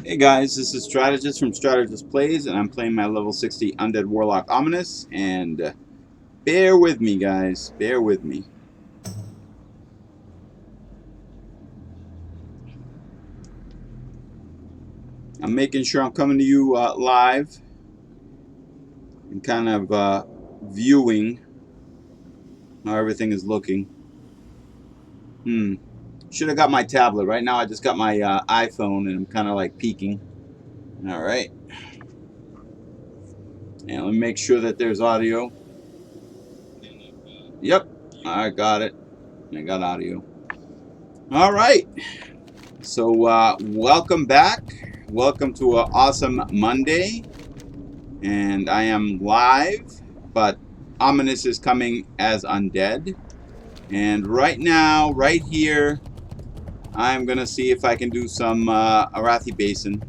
Hey guys, this is Strategyst from Strategyst Plays, and I'm playing my level 60 Undead Warlock Ominus, and bear with me guys, bear with me. I'm making sure I'm coming to you live and kind of viewing how everything is looking. Should have got my tablet. Right now I just got my iPhone and I'm kind of like peeking. Alright. And let me make sure that there's audio. Yep, I got it. I got audio. Alright. So welcome back. Welcome to an awesome Monday. And I am live, but Ominus is coming as undead. And right now, right here, I'm going to see if I can do some Arathi Basin.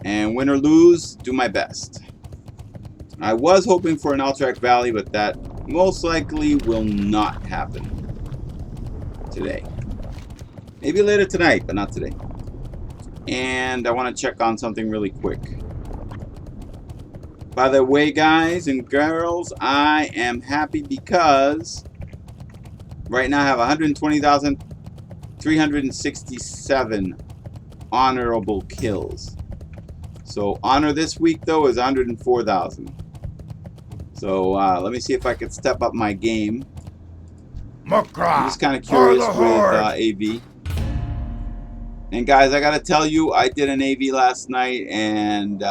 And win or lose, do my best. I was hoping for an Alterac Valley, but that most likely will not happen today. Maybe later tonight, but not today. And I want to check on something really quick. By the way, guys and girls, I am happy because right now I have 120,367 honorable kills. So honor this week though is 104,000. So let me see if I can step up my game. I'm just kind of curious with AV. And guys, I gotta tell you, I did an AV last night and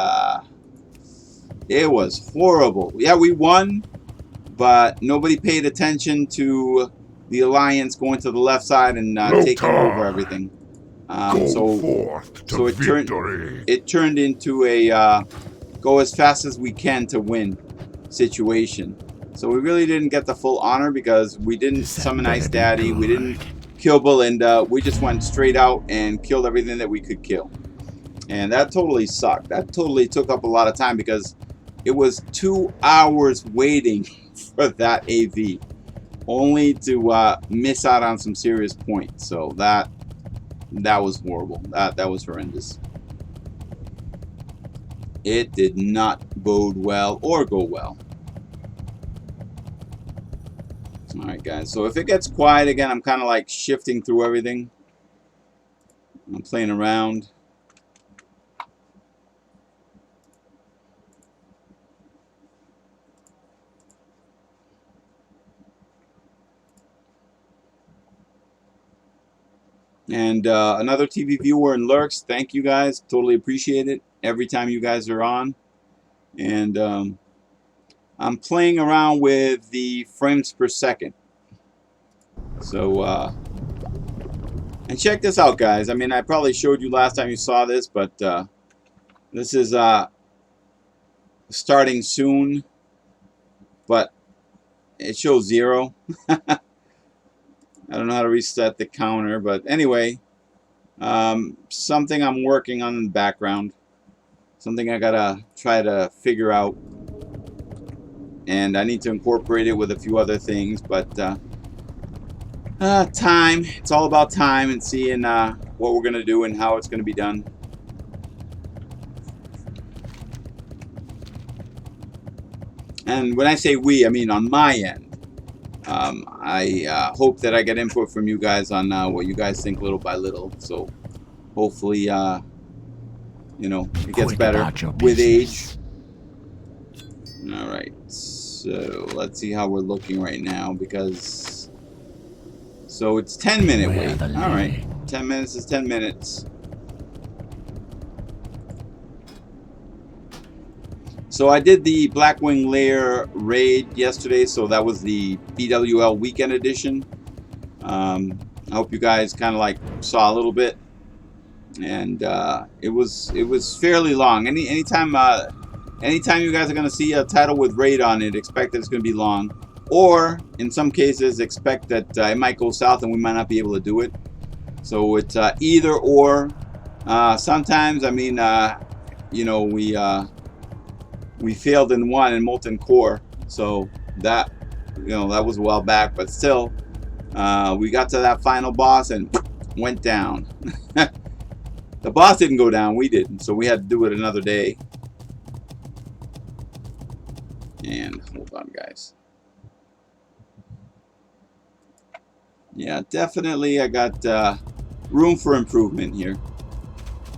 it was horrible. Yeah, we won, but nobody paid attention to the Alliance going to the left side and taking over everything. So it turned into a go as fast as we can to win situation. So we really didn't get the full honor because we didn't summon Ice Daddy, we didn't kill Belinda, we just went straight out and killed everything that we could kill. And that totally sucked. That totally took up a lot of time because it was 2 hours waiting for that AV, only to miss out on some serious points. So that was horrible. That was horrendous. It did not bode well or go well. Alright guys, so if it gets quiet again, I'm kind of like shifting through everything. I'm playing around. And another TV viewer and lurks, thank you guys, totally appreciate it every time you guys are on. And I'm playing around with the frames per second. So and check this out guys, I mean I probably showed you last time you saw this, but this is starting soon, but it shows 0. I don't know how to reset the counter, but anyway, something I'm working on in the background, something I gotta try to figure out, and I need to incorporate it with a few other things, but time, it's all about time and seeing what we're gonna do and how it's gonna be done. And when I say we, I mean on my end. I hope that I get input from you guys on what you guys think little by little. So hopefully, you know, it gets better with age. All right. So let's see how we're looking right now because so it's 10-minute wait. All right. 10 minutes is 10 minutes. So I did the Blackwing Lair raid yesterday, so that was the BWL weekend edition. I hope you guys kind of like saw a little bit, and it was fairly long. Anytime you guys are gonna see a title with raid on it, expect that it's gonna be long, or in some cases expect that it might go south and we might not be able to do it. So it's either or. Sometimes, I mean, you know, we failed in one in Molten Core, so that, you know, that was a while back, but still we got to that final boss and went down. The boss didn't go down, we didn't, so we had to do it another day. And hold on, guys. Yeah, definitely I got room for improvement here.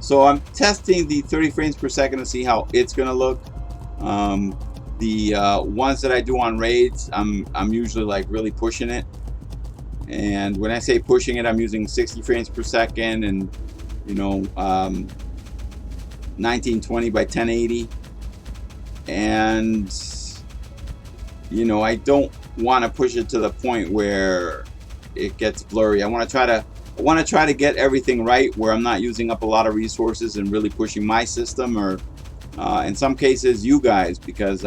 So I'm testing the 30 frames per second to see how it's gonna look. The ones that I do on raids, I'm usually like really pushing it. And when I say pushing it, I'm using 60 frames per second and, you know, 1920 by 1080. And, you know, I don't want to push it to the point where it gets blurry. I want to try to get everything right where I'm not using up a lot of resources and really pushing my system, or in some cases you guys, because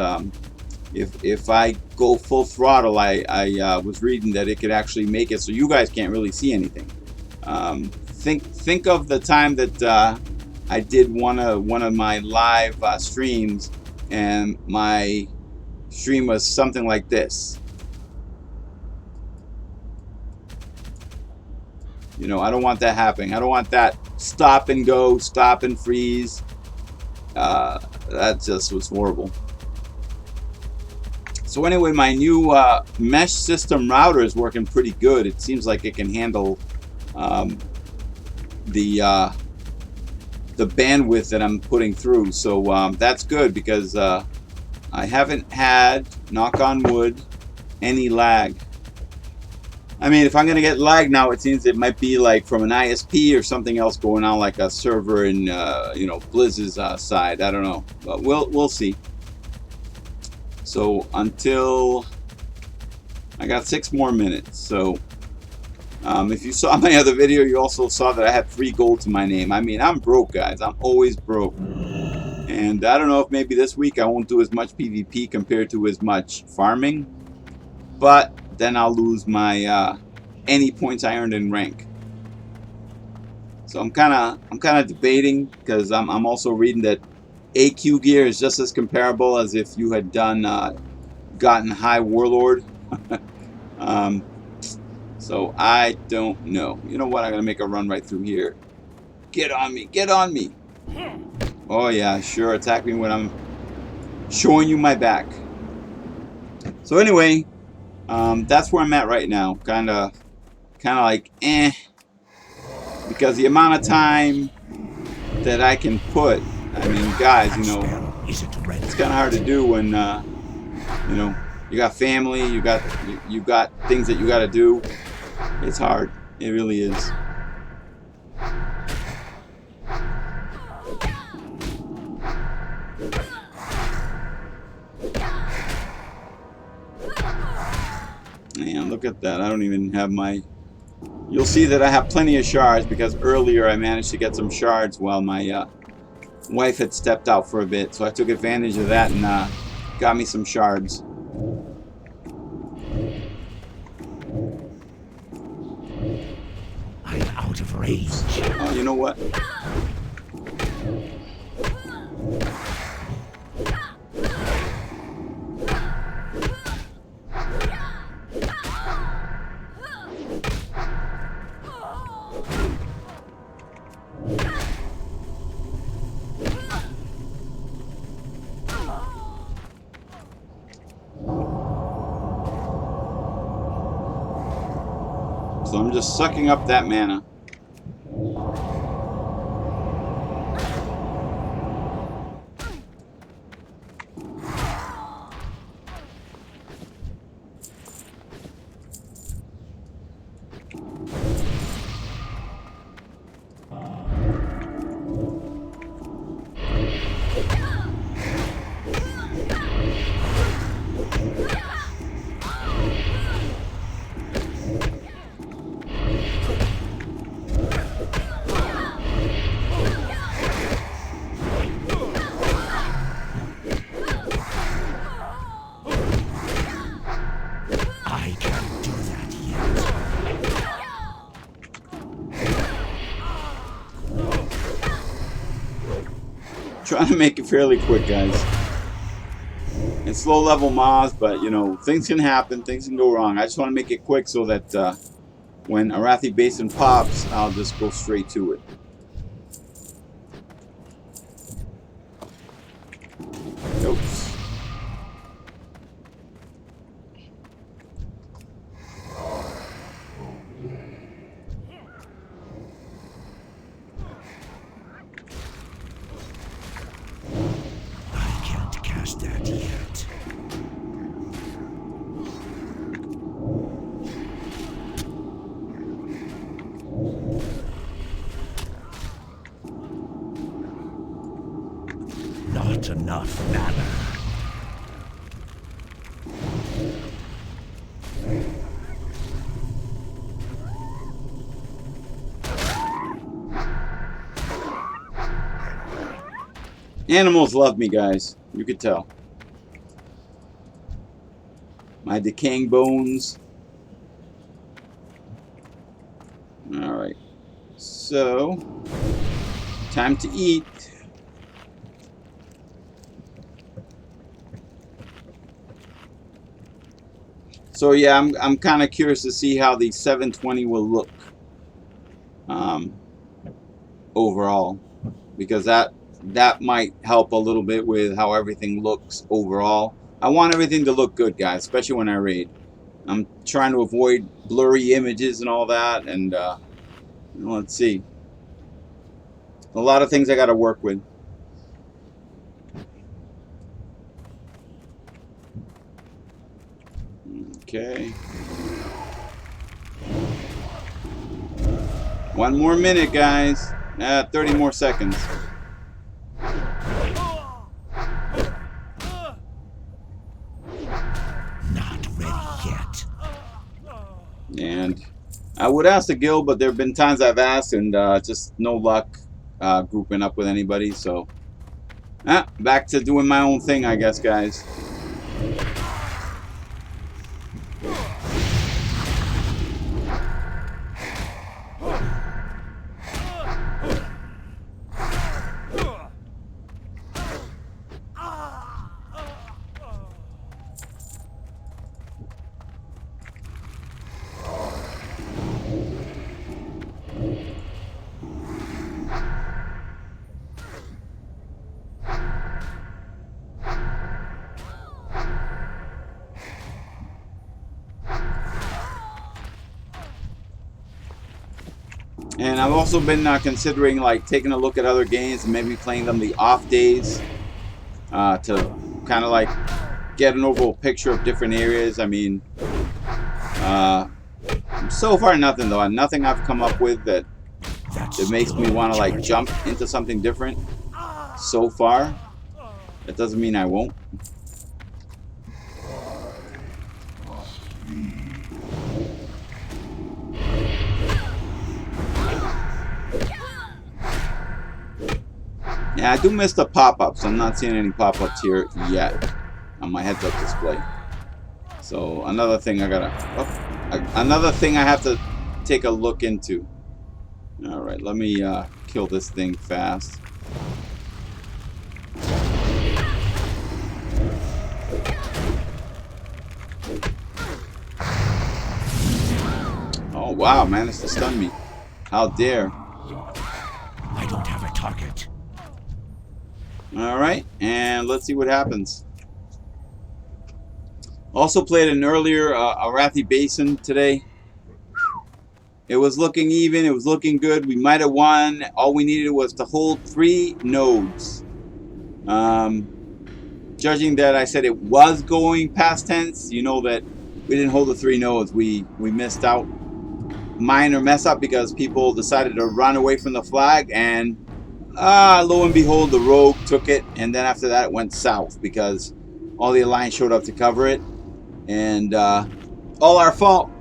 if I go full throttle, I was reading that it could actually make it so you guys can't really see anything. Think of the time that I did one of my live streams, and my stream was something like this. You know, I don't want that happening. I don't want that stop and go, stop and freeze. That just was horrible. So anyway, my new mesh system router is working pretty good. It seems like it can handle the bandwidth that I'm putting through. So that's good, because I haven't had, knock on wood, any lag. I mean, if I'm going to get lag now, it seems it might be like from an ISP or something else going on, like a server in, you know, Blizz's side. I don't know, but we'll see. So until I got 6 more minutes. So if you saw my other video, you also saw that I had 3 gold to my name. I mean, I'm broke, guys. I'm always broke. And I don't know if maybe this week I won't do as much PvP compared to as much farming, but then I'll lose my any points I earned in rank. So I'm kind of debating, because I'm also reading that AQ gear is just as comparable as if you had done gotten high warlord. So I don't know. You know what? I'm gonna make a run right through here. Get on me! Get on me! Oh yeah, sure. Attack me when I'm showing you my back. So anyway, that's where I'm at right now. Kind of like because the amount of time that I can put. I mean, guys, you know, it's kind of hard to do when you know, you got family, you got things that you got to do. It's hard. It really is. Man, look at that. I don't even have my... You'll see that I have plenty of shards, because earlier I managed to get some shards while my wife had stepped out for a bit. So I took advantage of that and got me some shards. I'm out of range. Oh, you know what? So I'm just sucking up that mana. Trying to make it fairly quick, guys. It's low level Moz, but you know, things can happen, things can go wrong. I just want to make it quick so that when Arathi Basin pops, I'll just go straight to it. not valor. Animals love me, guys. You could tell. My decaying bones. Alright. So, time to eat. So yeah, I'm kind of curious to see how the 720 will look overall, because that might help a little bit with how everything looks overall. I want everything to look good, guys, especially when I raid. I'm trying to avoid blurry images and all that, and let's see. A lot of things I got to work with. Okay. 1 more minute, guys. 30 more seconds. Not ready yet. And I would ask the guild, but there have been times I've asked and just no luck grouping up with anybody. So, back to doing my own thing, I guess, guys. And I've also been considering like taking a look at other games and maybe playing them the off days to kind of like get an overall picture of different areas. I mean, so far nothing though. Nothing I've come up with that makes me want to like jump into something different. So far, that doesn't mean I won't. Yeah, I do miss the pop-ups. I'm not seeing any pop-ups here yet on my heads-up display. So another thing another thing I have to take a look into. All right, let me kill this thing fast. Oh wow, managed to stun me. How dare! I don't have a target. Alright, and let's see what happens. Also played an earlier Arathi Basin today. It was looking even, it was looking good. We might have won. All we needed was to hold 3 nodes. Judging that I said it was going past tense, you know that we didn't hold the 3 nodes. We missed out. Minor mess up because people decided to run away from the flag, and lo and behold, the rogue took it, and then after that it went south because all the alliance showed up to cover it, and all our fault.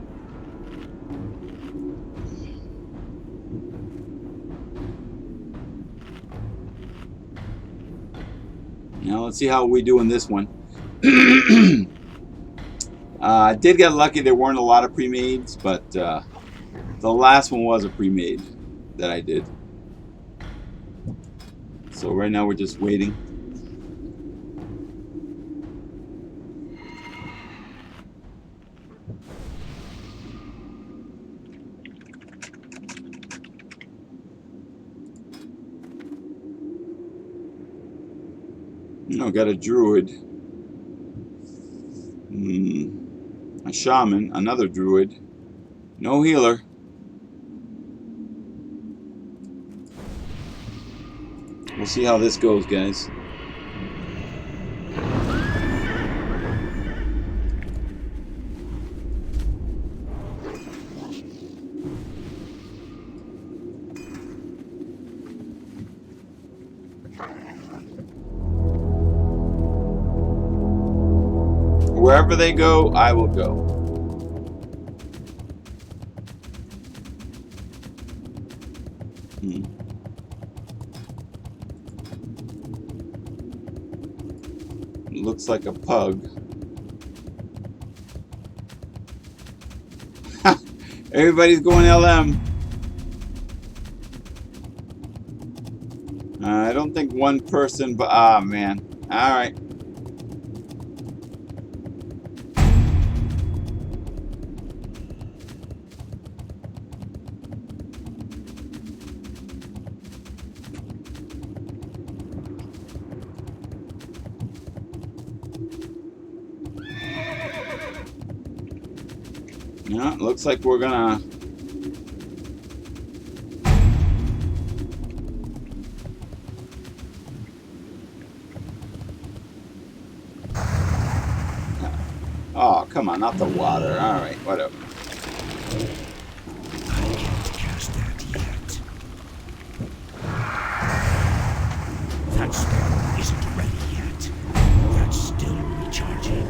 Now let's see how we do in this one. I did get lucky. There weren't a lot of pre-mades, but the last one was a pre-made that I did. So right now we're just waiting. No, got a druid. A shaman, another druid. No healer. We'll see how this goes, guys. wherever they go, I will go. Looks like a pug. Everybody's going LM. I don't think one person, but ah, man. All right. Yeah, looks like we're gonna. Oh, come on, not the water. All right, whatever. I can't cast that yet. That spell isn't ready yet. That's still recharging.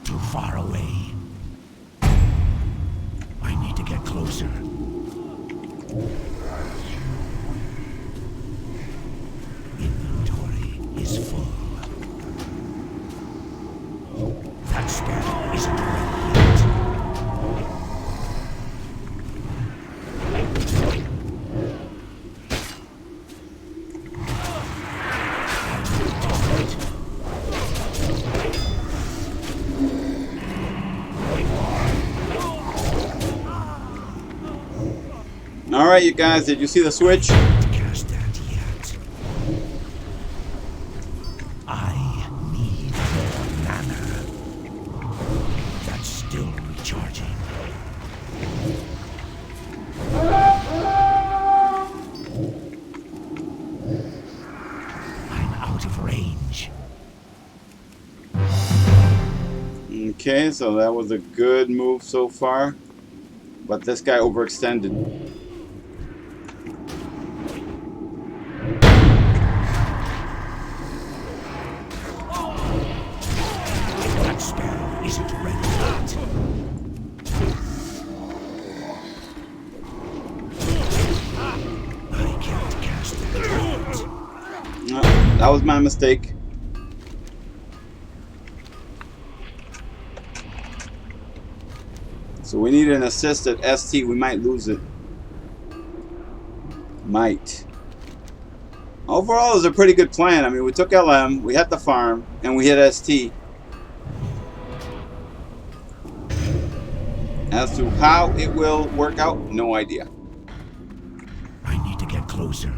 Too far away. I need to get closer. Inventory is full. That spell isn't ready yet. All right, you guys, did you see the switch? Cast that yet. I need more mana. That's still recharging. I'm out of range. Okay, so that was a good move so far. But this guy overextended. That spell isn't ready yet. I can't cast that yet. No, that was my mistake. So we need an assist at ST. We might lose it. Might. Overall, it was a pretty good plan. I mean, we took LM, we hit the farm, and we hit ST. As to how it will work out, no idea. I need to get closer.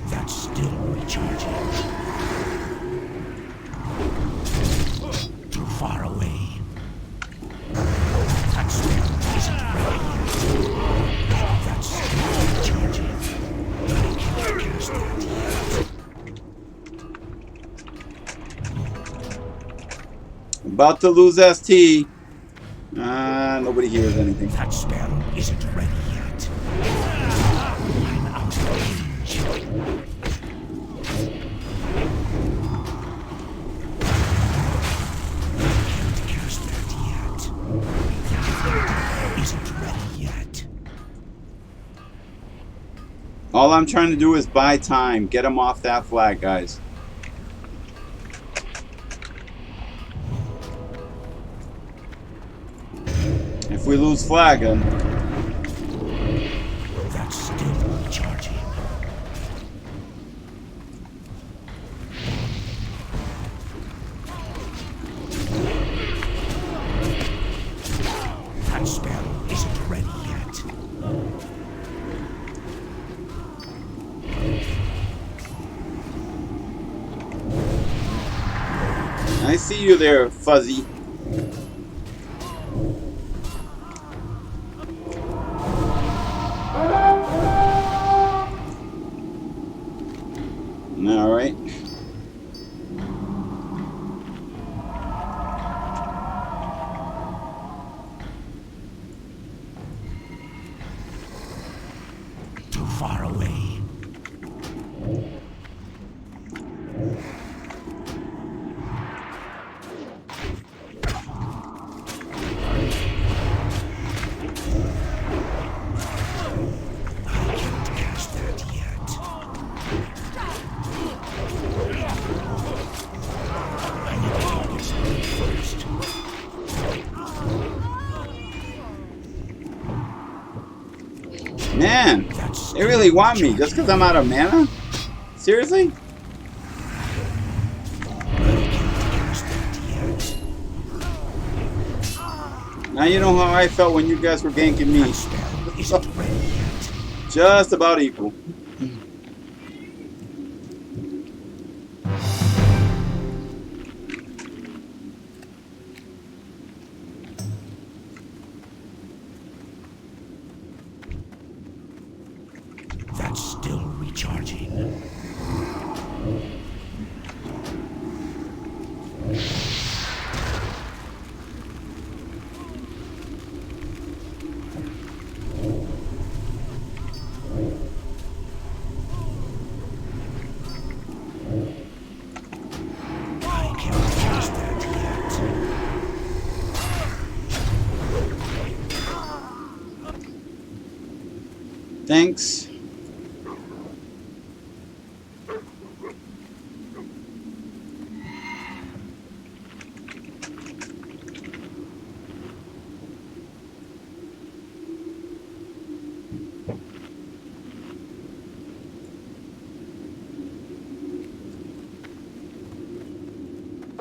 That's still recharging. Too far away. That spell isn't ready yet. That's still recharging. I can't cast that yet. About to lose ST. Nobody hears anything. That spell isn't ready yet. I'm out of range. I can't cast that yet. That isn't ready yet. All I'm trying to do is buy time. Get him off that flag, guys. If we lose flag, then That's still recharging. That spell isn't ready yet. I see you there, Fuzzy. All right. Too far away. Man, they really want me just because I'm out of mana? Seriously? Now you know how I felt when you guys were ganking me. Just about equal. That's still recharging. I can't cast that yet. Thanks.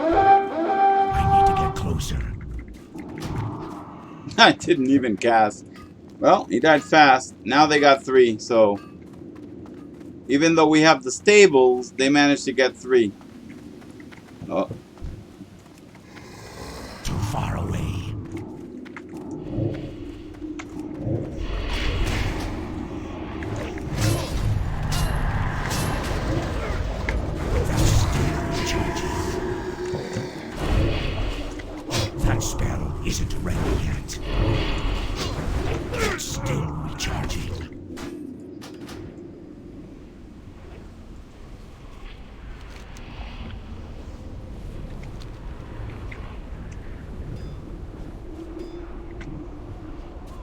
I need to get closer. I didn't even cast. Well, he died fast. Now they got 3, so even though we have the stables, they managed to get 3. Oh. Too far away. That's still recharging. That spell isn't ready yet. It's still recharging.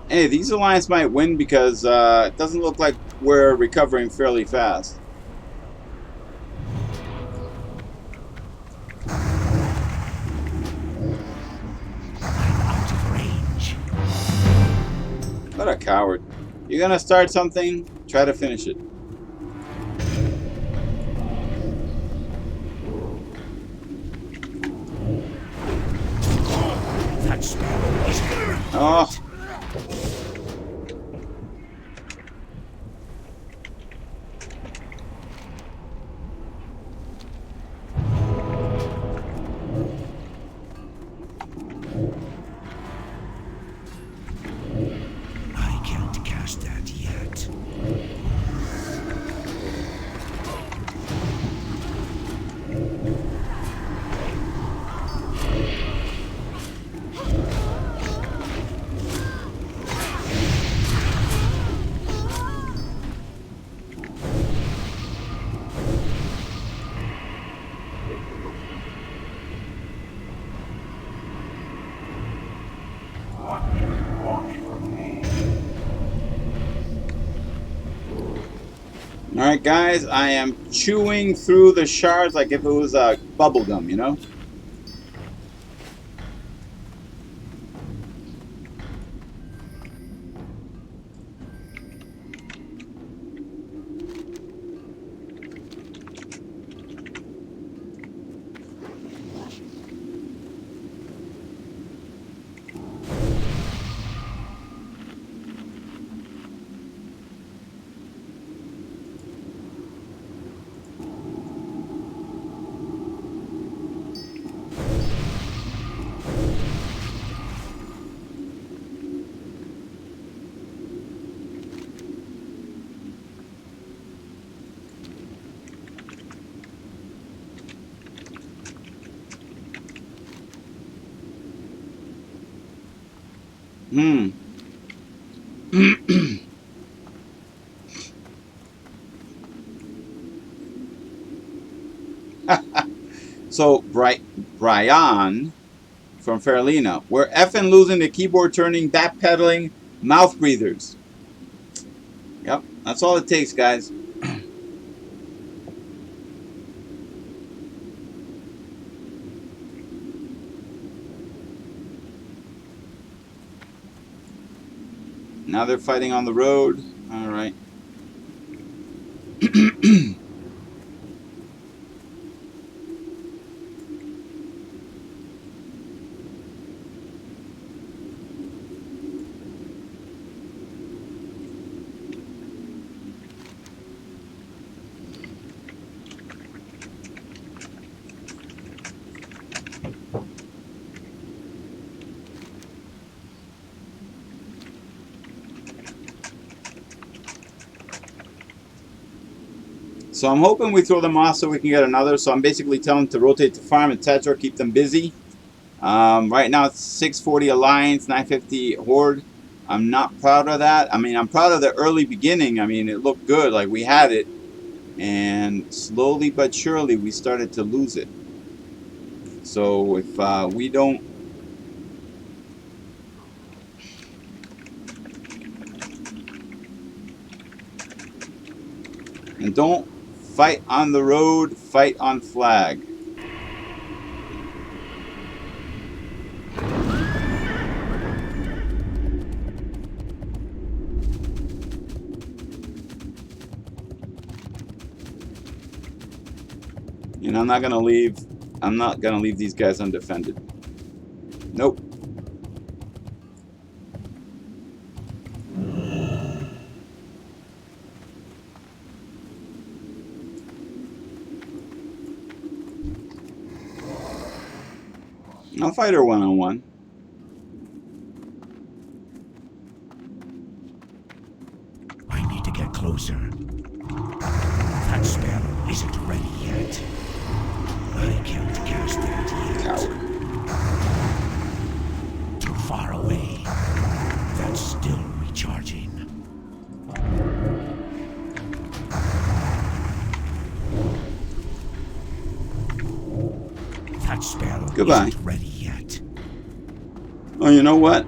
Hey, these alliance might win because it doesn't look like we're recovering fairly fast. I'm out of range. What a coward. You're gonna start something, try to finish it. That spell isn't ready. Oh. I can't cast that yet. Alright guys, I am chewing through the shards like if it was a bubble gum, you know? So, Brian from Farlina, we're effing losing the keyboard turning, backpedaling, mouth breathers. Yep, that's all it takes, guys. Now they're fighting on the road. All So I'm hoping we throw them off so we can get another. So I'm basically telling them to rotate the farm, etc. Keep them busy. Right now it's 640 Alliance, 950 Horde. I'm not proud of that. I mean, I'm proud of the early beginning. I mean, it looked good, like we had it. And slowly but surely we started to lose it. So if we don't... And don't fight on the road, fight on flag. And I'm not gonna leave these guys undefended. Nope. I'll fight her one-on-one. I need to get closer. That spell isn't ready yet. I can't cast that yet. Coward. Too far away. That's still recharging. That spell Goodbye. isn't ready yet. Oh, you know what?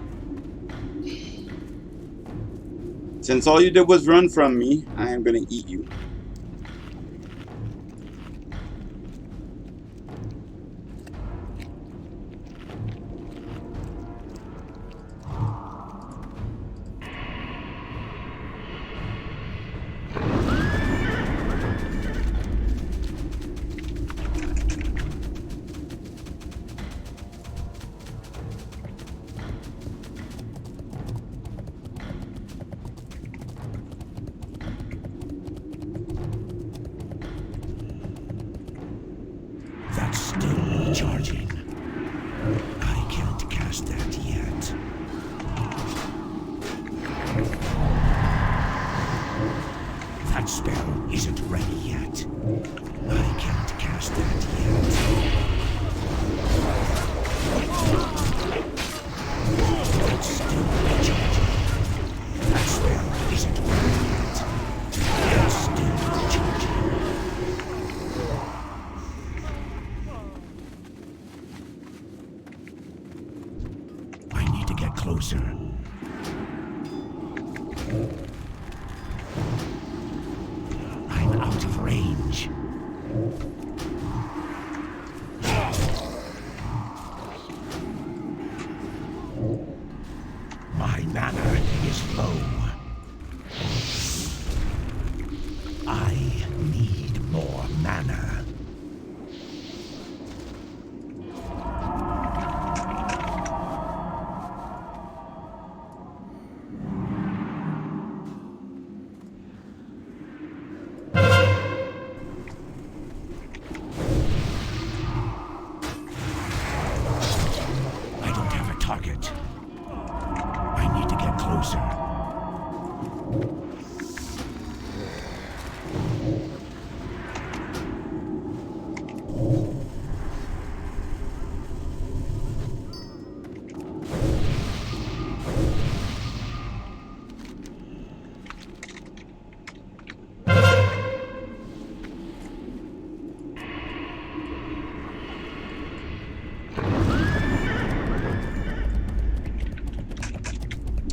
Since all you did was run from me, I am gonna eat you. That's still recharging. I can't cast that yet. That spell isn't ready yet. I can't cast that yet. That's still recharging. That spell isn't ready yet. That's still recharging. I need to get closer. I'm out of range. My mana is low. I need more mana. I don't have a target. I need to get closer.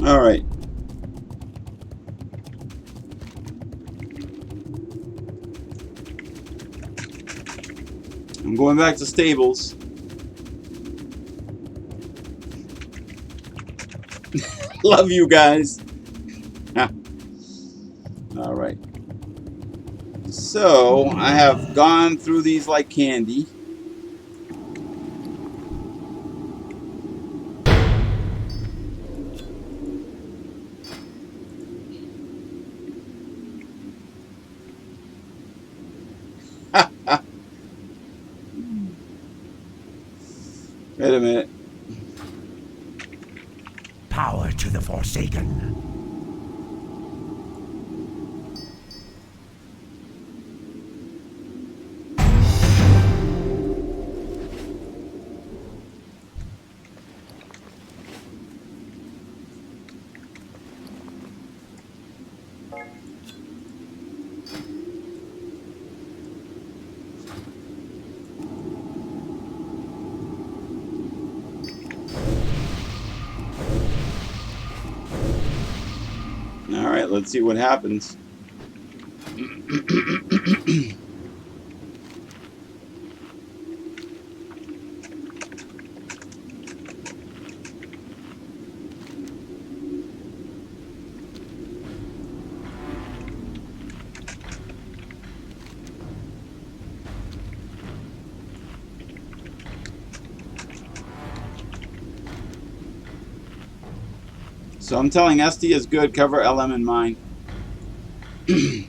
All right. I'm going back to stables. Love you guys. All right. So I have gone through these like candy. Wait a minute. Power to the Forsaken. Alright, let's see what happens. So I'm telling SD is good, cover LM in mine. I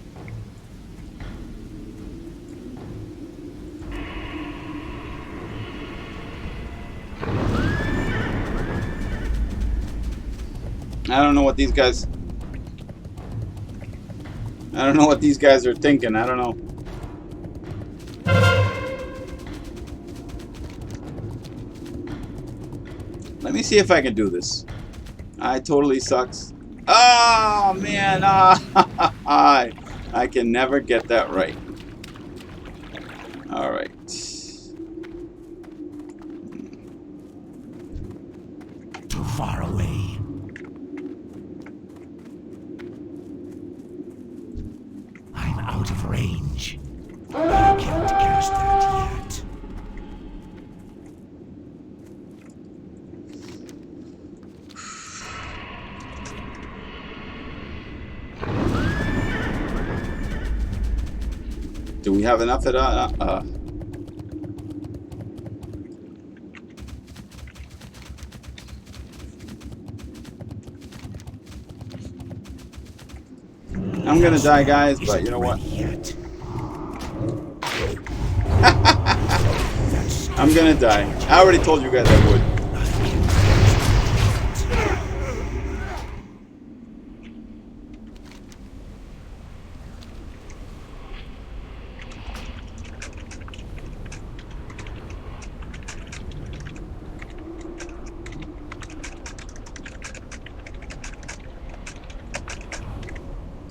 don't know what these guys... I don't know what these guys are thinking. I don't know. Let me see if I can do this. I totally sucks. Oh, man. I can never get that right. All right. Too far away. I'm out of range. I can't cast that yet. Do we have enough of that? I'm gonna die, guys, but you know what? I'm gonna die. I already told you guys I would.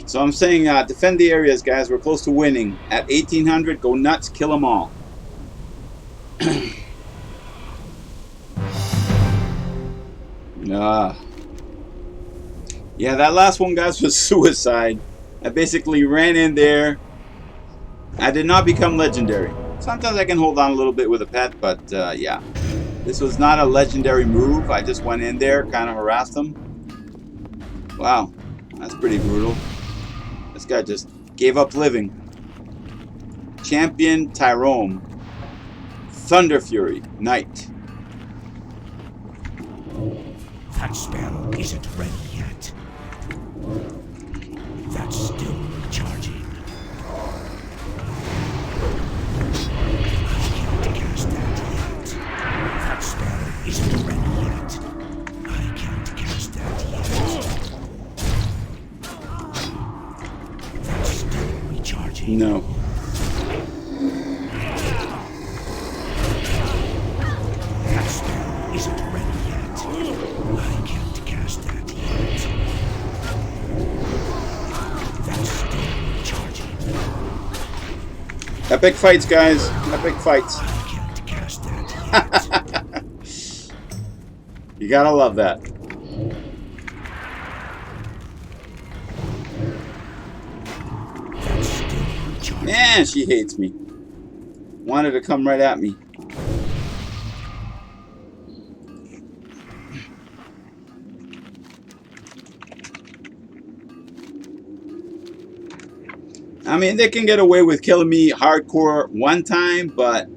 So I'm saying defend the areas, guys. We're close to winning. At 1800, go nuts, kill them all. Yeah, that last one, guys, was suicide. I basically ran in there. I did not become legendary. Sometimes I can hold on a little bit with a pet, but yeah. This was not a legendary move. I just went in there, kind of harassed them. Wow, that's pretty brutal. This guy just gave up living. Champion Tyrone. Thunder Fury. Knight. That spell isn't ready yet. That's still recharging. I can't cast that yet. That spell isn't ready yet. I can't cast that yet. That's still recharging. No. That spell isn't ready yet. I can't cast that yet. That's still recharging. Epic fights, guys. Epic fights. I can't cast that yet. You gotta love that. That's still recharging. Man, she hates me. Wanted to come right at me. I mean, they can get away with killing me hardcore one time, but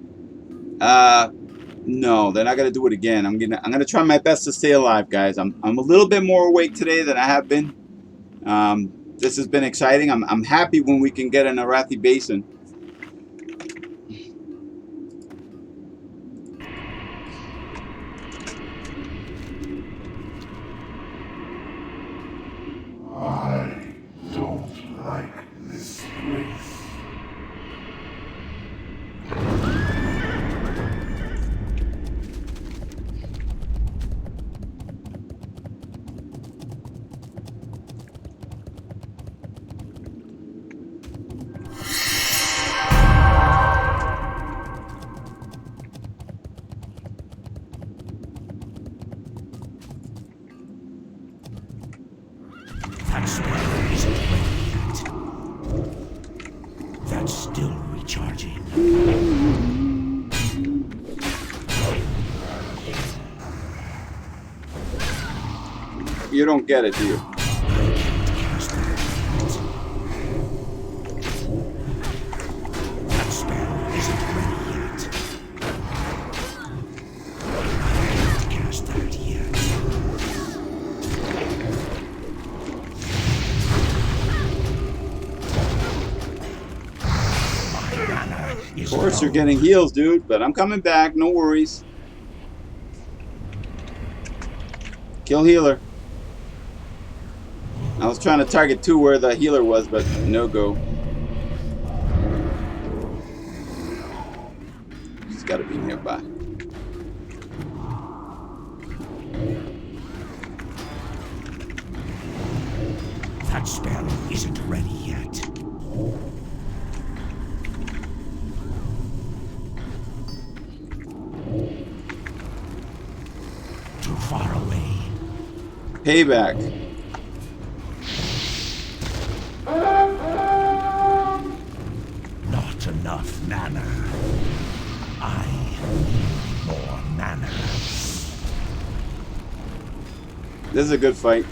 no, they're not gonna do it again. I'm gonna try my best to stay alive, guys. I'm a little bit more awake today than I have been. This has been exciting. I'm happy when we can get an Arathi Basin. I don't like this place. Charging. You don't get it, do you? That spell isn't ready yet. I can't cast that yet. My mana is Of course, you're low. getting heals, dude, but I'm coming back. No worries. Kill healer. I was trying to target 2 where the healer was, but no go. She's got to be nearby. That spell isn't ready yet. Too far away. Payback. Not enough mana. I need more mana. This is a good fight.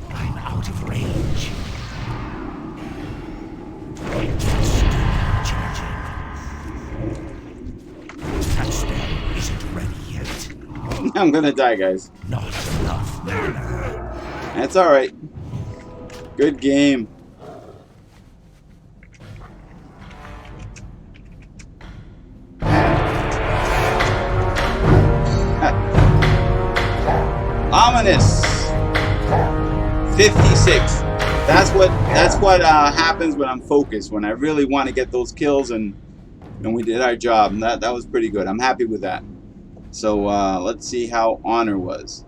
I'm out of range. Charging. That spell isn't ready yet. I'm gonna die, guys. Not enough mana. That's alright. Good game. Ominus. 56. That's what happens when I'm focused. When I really want to get those kills, and we did our job. And that was pretty good. I'm happy with that. So let's see how honor was.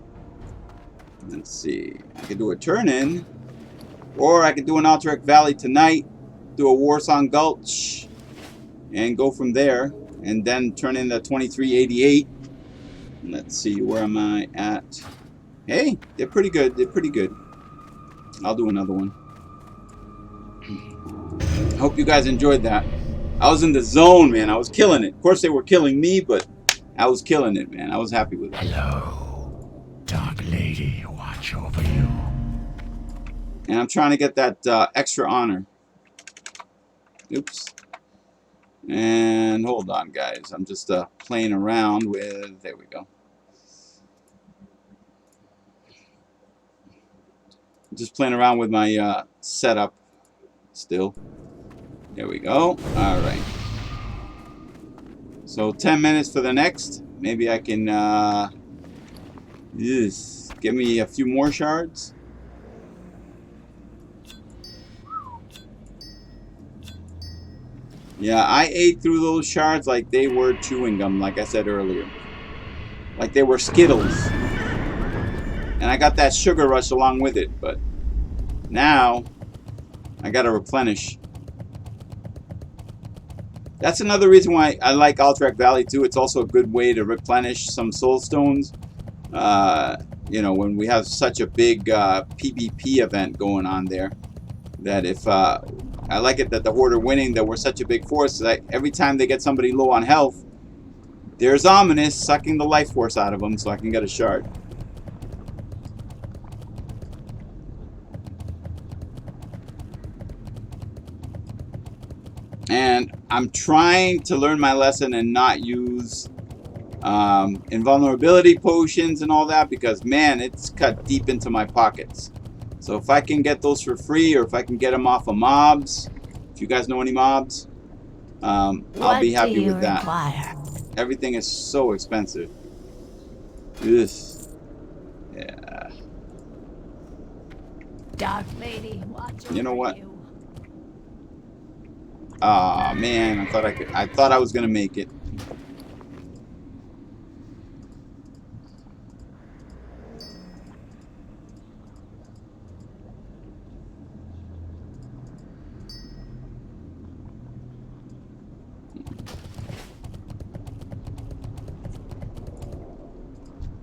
Let's see. I could do a turn in, or I could do an Alterac Valley tonight, do a Warsong Gulch, and go from there, and then turn in the 2388. Let's see, where am I at? Hey, they're pretty good. They're pretty good. I'll do another one. Hope you guys enjoyed that. I was in the zone, man. I was killing it. Of course, they were killing me, but I was killing it, man. I was happy with it. Hello, Dark Lady. Watch over you. And I'm trying to get that extra honor. Oops. And hold on, guys. I'm just playing around with... There we go. Just playing around with my setup still. There we go. All right. So 10 minutes for the next. Maybe I can yes, give me a few more shards. Yeah, I ate through those shards like they were chewing gum, like I said earlier. Like they were Skittles. And I got that sugar rush along with it, but now I gotta replenish. That's another reason why I like Alterac Valley too. It's also a good way to replenish some soul stones. You know, when we have such a big PvP event going on there, that if I like it that the Horde are winning, that we're such a big force that every time they get somebody low on health, there's Ominus sucking the life force out of them so I can get a shard. And I'm trying to learn my lesson and not use invulnerability potions and all that, because man, it's cut deep into my pockets. So if I can get those for free, or if I can get them off of mobs, if you guys know any mobs, I'll be happy with that. Require? Everything is so expensive. Ugh. Yeah. Dark Lady, watch over You know what? you. Aw, man, I thought I was gonna make it.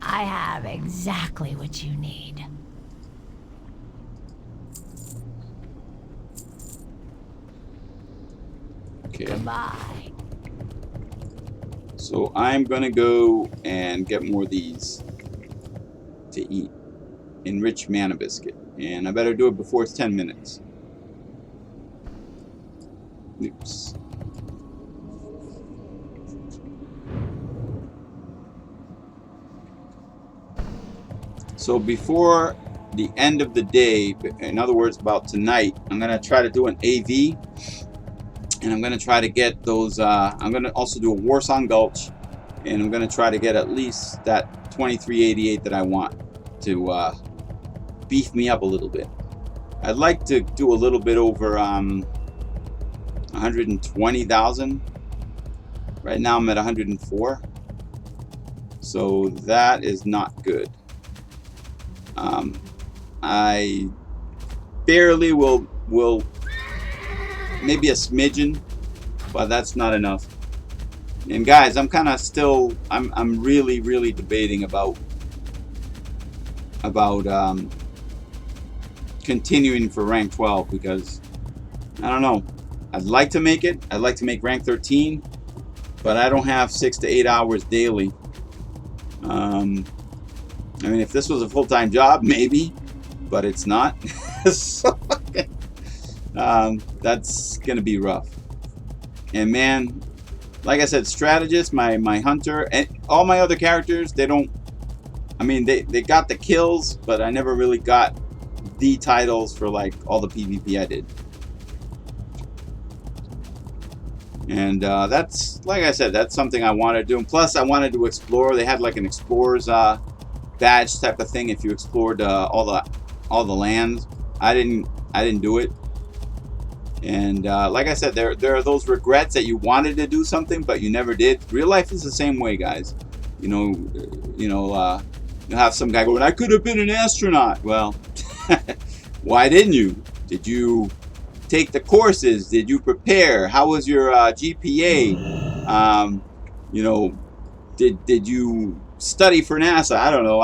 I have exactly what you need. Okay. Goodbye. So I'm gonna go and get more of these to eat. Enriched mana biscuit. And I better do it before it's 10 minutes. Oops. So before the end of the day, in other words, about tonight, I'm going to try to do an AV. And I'm going to try to get those, I'm going to also do a Warsong Gulch. And I'm going to try to get at least that 2388 that I want to beef me up a little bit. I'd like to do a little bit over 120,000. Right now I'm at 104. So that is not good. I barely will maybe a smidgen, but that's not enough. And guys, I'm kind of still I'm really debating about continuing for rank 12 because I don't know. I'd like to make it. I'd like to make rank 13, but I don't have 6 to 8 hours daily. I mean, if this was a full-time job, maybe, but it's not. So, that's gonna be rough. And man, like I said, Strategist, my hunter, and all my other characters, they don't. I mean, they got the kills, but I never really got the titles for like all the PvP I did. And that's, like I said, that's something I wanted to do. And plus, I wanted to explore. They had like an explorer's badge type of thing if you explored all the lands. I didn't do it. And like I said, there are those regrets that you wanted to do something but you never did. Real life is the same way, guys. You'll have some guy going, I could have been an astronaut. Well, why didn't you? Did you take the courses? Did you prepare? How was your GPA? Did you study for NASA? I don't know.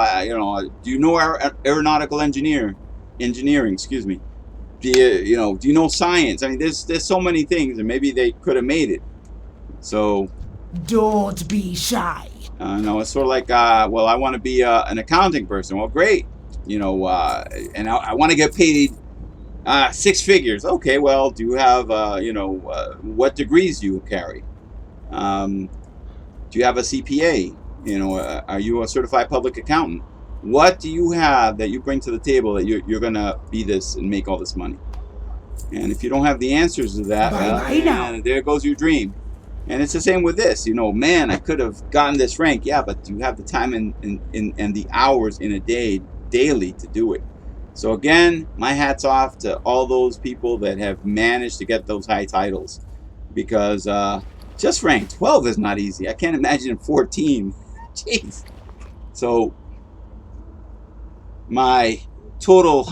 Do you know aeronautical engineering? Excuse me. Do you know science? I mean, there's so many things, and maybe they could have made it. So Don't be shy. no, it's sort of like, well, I want to be an accounting person. Well, great. And I want to get paid 6 figures. Okay, well, do you have, what degrees do you carry? Do you have a CPA? Are you a certified public accountant? What do you have that you bring to the table that you're going to be this and make all this money? And if you don't have the answers to that, well, there goes your dream. And it's the same with this. Man, I could have gotten this rank. Yeah, but do you have the time and the hours in a day, daily, to do it? So again, my hat's off to all those people that have managed to get those high titles. Because just rank 12 is not easy. I can't imagine 14. Jeez. So my total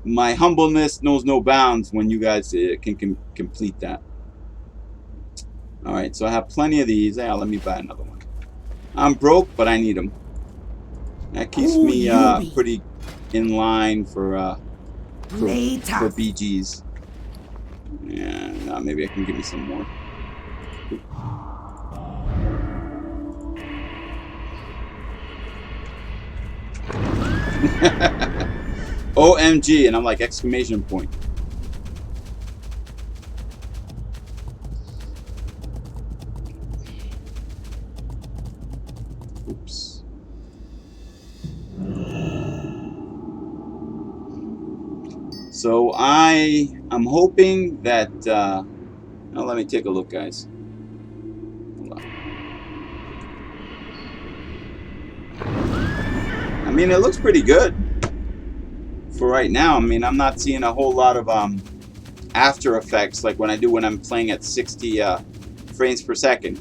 my humbleness knows no bounds when you guys can complete that. Alright, so I have plenty of these. Yeah, let me buy another one. I'm broke, but I need them. That keeps me pretty in line for BGs. Yeah, maybe I can give me some more. OMG, and I'm like exclamation point. Oops. So I'm hoping that now let me take a look, guys. Hold on. I mean, it looks pretty good for right now. I mean, I'm not seeing a whole lot of after effects like when I'm playing at 60 frames per second.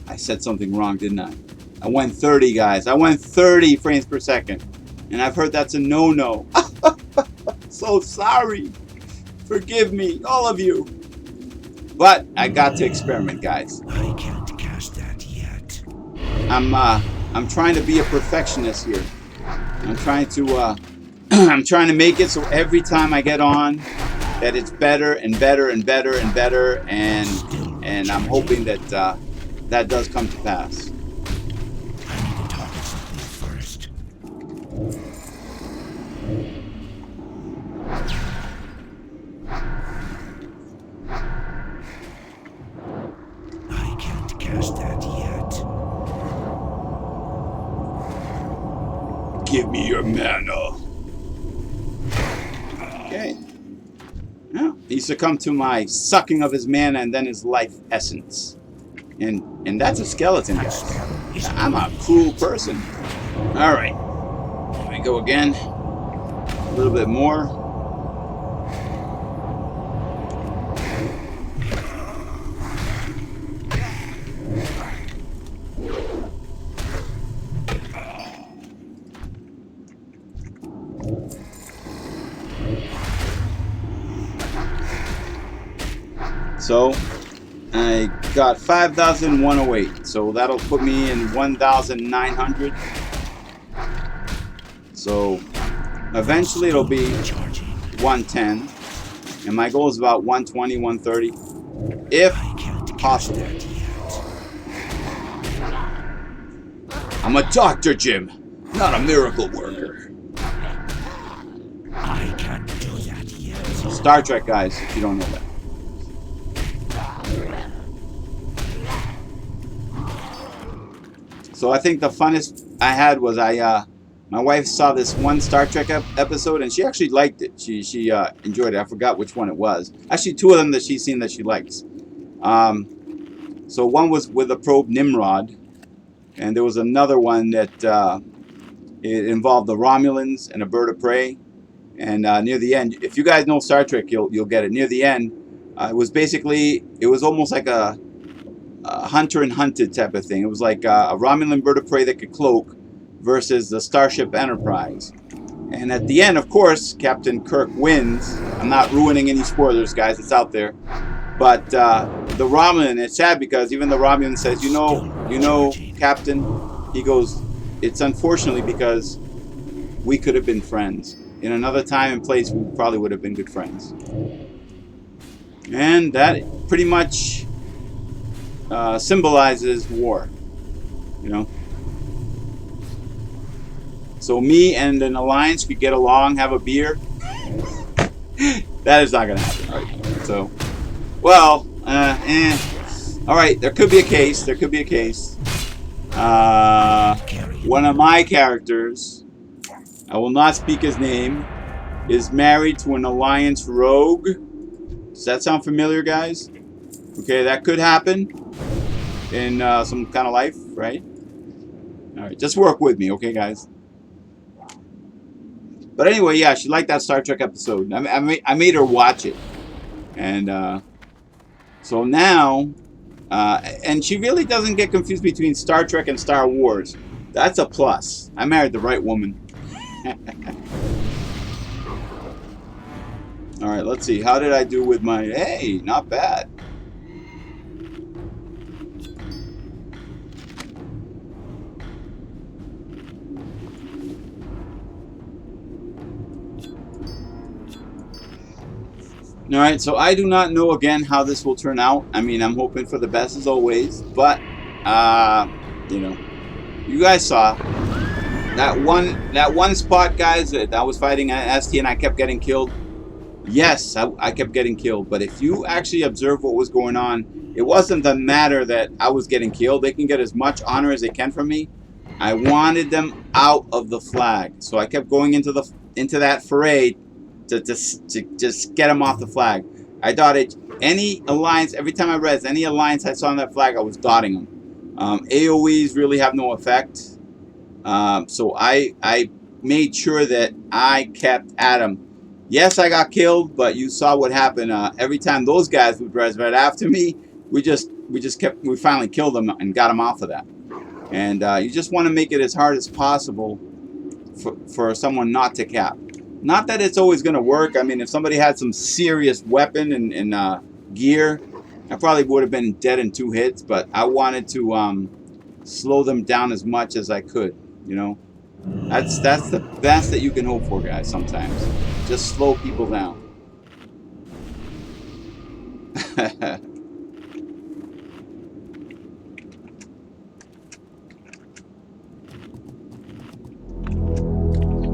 I said something wrong, didn't I? I went 30, guys. I went 30 frames per second. And I've heard that's a no-no. So sorry. Forgive me, all of you. But I got to experiment, guys. I can't cast that yet. I'm trying to be a perfectionist here. I'm trying to I'm trying to make it so every time I get on, that it's better and better and better and better, and I'm hoping that that does come to pass. I need to target something first. I can't cast that yet. Give me your mana. Okay. Yeah, he succumbed to my sucking of his mana and then his life essence. And that's a skeleton, guys. I'm a cruel person. Alright. Here we go again. A little bit more. So I got 5,108, so that'll put me in 1,900. So eventually it'll be 110, and my goal is about 120, 130, if possible. I'm a doctor, Jim, not a miracle worker. I can't do that yet. Star Trek, guys, if you don't know that. So I think the funnest I had was my wife saw this one Star Trek episode and she actually liked it. She enjoyed it. I forgot which one it was. Actually, two of them that she's seen that she likes. So one was with the probe Nimrod, and there was another one that it involved the Romulans and a bird of prey. And near the end, if you guys know Star Trek, you'll get it. Near the end, it was almost like a hunter and hunted type of thing. It was like a Romulan bird of prey that could cloak versus the Starship Enterprise. And at the end, of course, Captain Kirk wins. I'm not ruining any spoilers, guys. It's out there. But the Romulan, it's sad because even the Romulan says, you know, Captain, he goes, it's unfortunately because we could have been friends. In another time and place, we probably would have been good friends. And that pretty much symbolizes war, you know. So me and an alliance could get along, have a beer. That is not going to happen, right? So, well, all right. There could be a case. There could be a case. One of my characters, I will not speak his name, is married to an alliance rogue. Does that sound familiar, guys? Okay, that could happen in some kind of life, right? All right, just work with me, okay, guys? But anyway, yeah, she liked that Star Trek episode. I made her watch it. And so now, and she really doesn't get confused between Star Trek and Star Wars. That's a plus. I married the right woman. All right, let's see. How did I do with my... Hey, not bad. All right, so I do not know, again, how this will turn out. I mean, I'm hoping for the best as always. But, you know, you guys saw that one spot, guys, that I was fighting at ST and I kept getting killed. Yes, I kept getting killed. But if you actually observe what was going on, it wasn't the matter that I was getting killed. They can get as much honor as they can from me. I wanted them out of the flag. So I kept going into that foray to just get them off the flag. I dotted any alliance, every time I res any alliance I saw on that flag, I was dotting them. AoEs really have no effect. So I made sure that I kept at them. Yes, I got killed, but you saw what happened. Every time those guys would res right after me, we finally killed them and got them off of that. And you just want to make it as hard as possible for someone not to cap. Not that it's always going to work. I mean, if somebody had some serious weapon and gear, I probably would have been dead in 2 hits. But I wanted to slow them down as much as I could. You know, that's the best that you can hope for, guys. Sometimes just slow people down.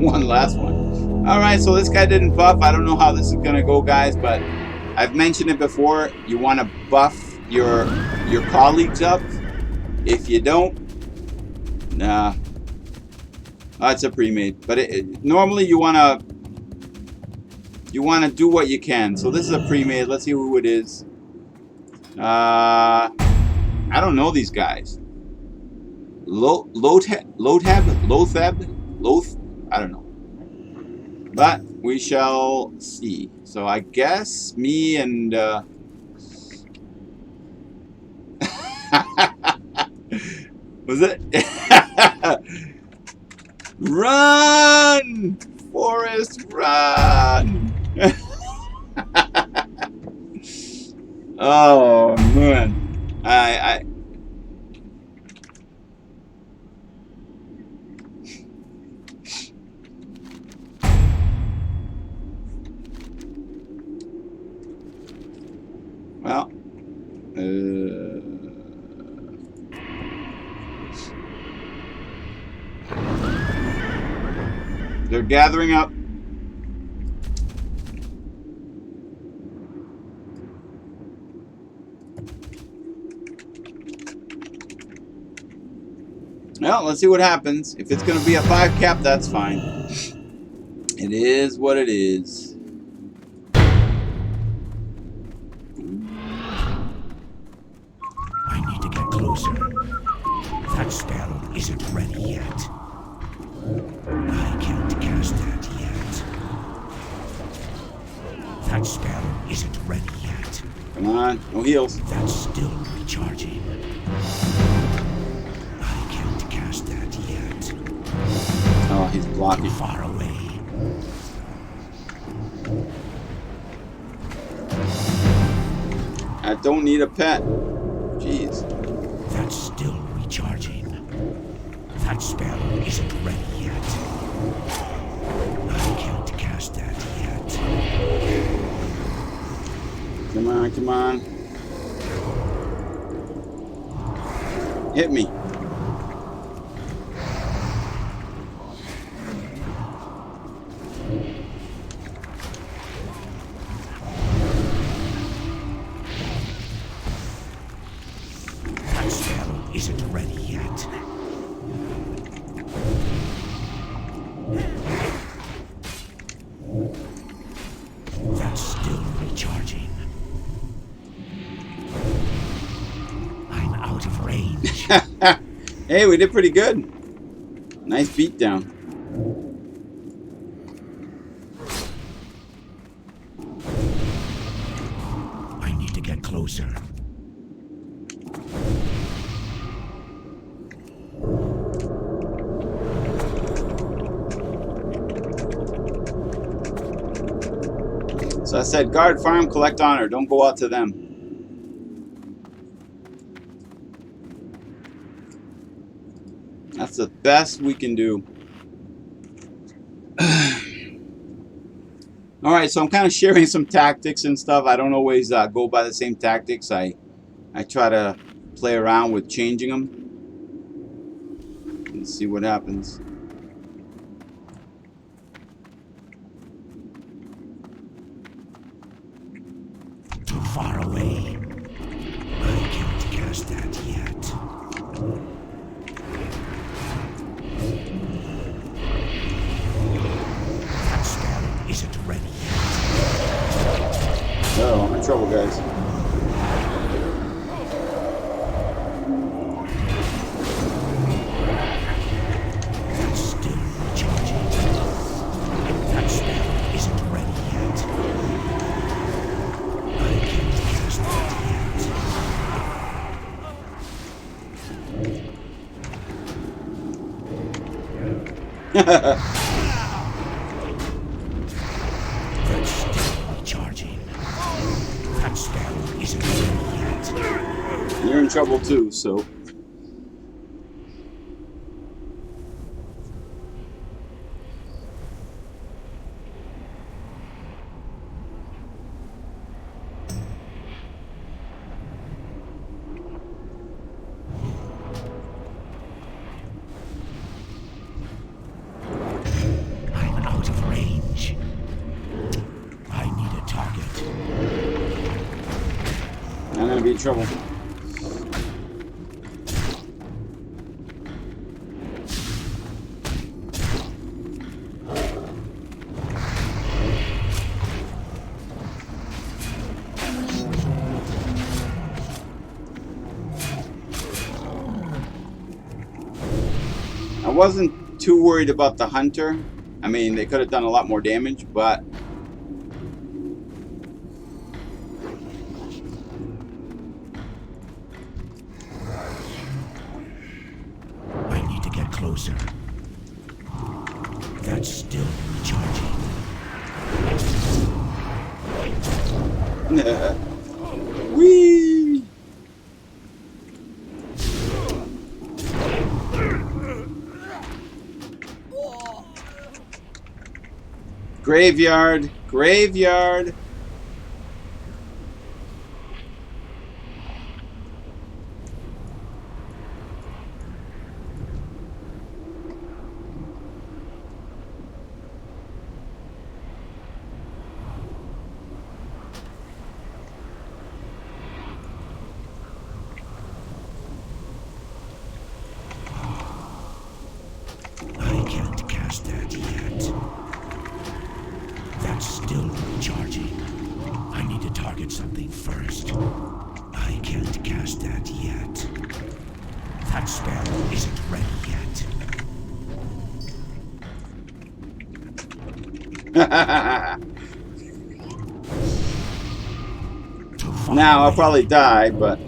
One last one. Alright, so this guy didn't buff. I don't know how this is gonna go, guys, but I've mentioned it before. You want to buff your colleagues up. If you don't, nah. It's a pre-made. But normally you wanna do what you can. So this is a pre-made. Let's see who it is. I don't know these guys. Lotheb? I don't know. But we shall see. So I guess me and was it? Run! Forrest, run! Oh man. Well, they're gathering up. Well, let's see what happens. If it's going to be a 5 cap, that's fine. It is what it is. I need to get closer. That spell isn't ready yet. I can't cast that yet. That spell isn't ready yet. Come on, no heals. That's still recharging. I can't cast that yet. Oh, he's blocking. Far away. I don't need a pet. Jeez. That's still recharging. That spell isn't ready yet. I can't cast that yet. Come on, come on. Hit me. That spell isn't ready yet. That's still recharging. I'm out of range. Hey, we did pretty good. Nice beatdown. I need to get closer. So I said, guard farm, collect honor. Don't go out to them. That's the best we can do. Alright, so I'm kind of sharing some tactics and stuff. I don't always go by the same tactics. I try to play around with changing them. Let's see what happens. Too far away. I can't cast that yet. That spell isn't ready yet. Oh, I'm in trouble, guys. That's still recharging. That spell isn't ready yet. I can't cast that yet. That's still recharging. That spell isn't ready yet. You're in trouble too, so. I'm gonna be in trouble. I wasn't too worried about the hunter. I mean, they could have done a lot more damage, but I need to get closer. That's still recharging. whee! Graveyard, graveyard. I can't cast that yet. That's still recharging. I need to target something first. I can't cast that yet. That spell isn't ready yet. Too far Now I'll away. probably die, but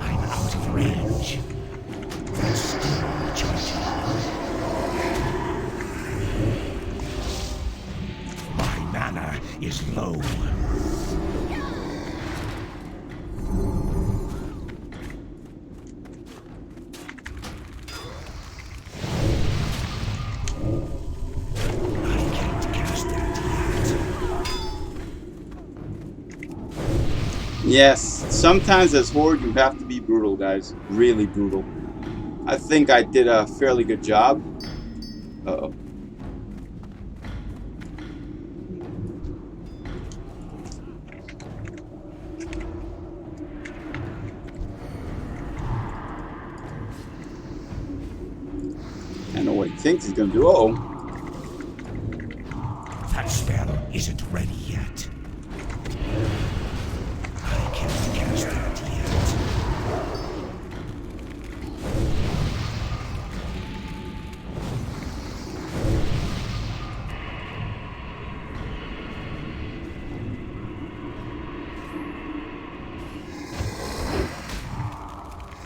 I'm out of range. That's still recharging. My mana is low. I can't cast that yet. yes, sometimes as Horde you have to be brutal, guys. Really brutal. I think I did a fairly good job. Uh-oh. I know what he thinks he's gonna do. Uh-oh. That spell isn't ready yet. I can't cast that yet.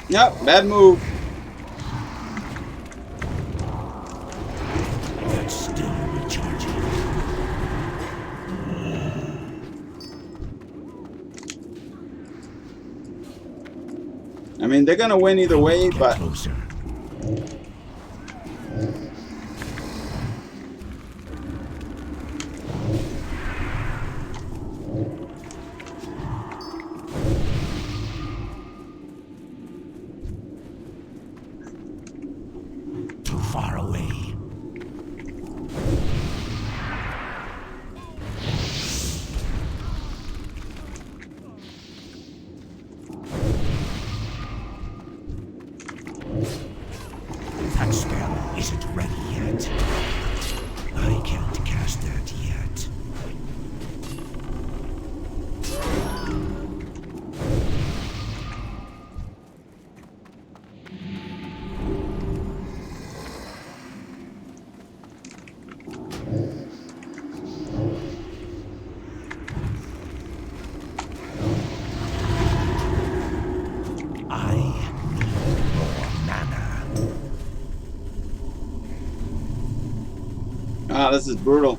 Yep, bad move. That's still recharging. I mean, they're gonna win either way, Get but closer. Too far away. That spell isn't ready yet. I can't cast that yet. I need more mana. ah, this is brutal.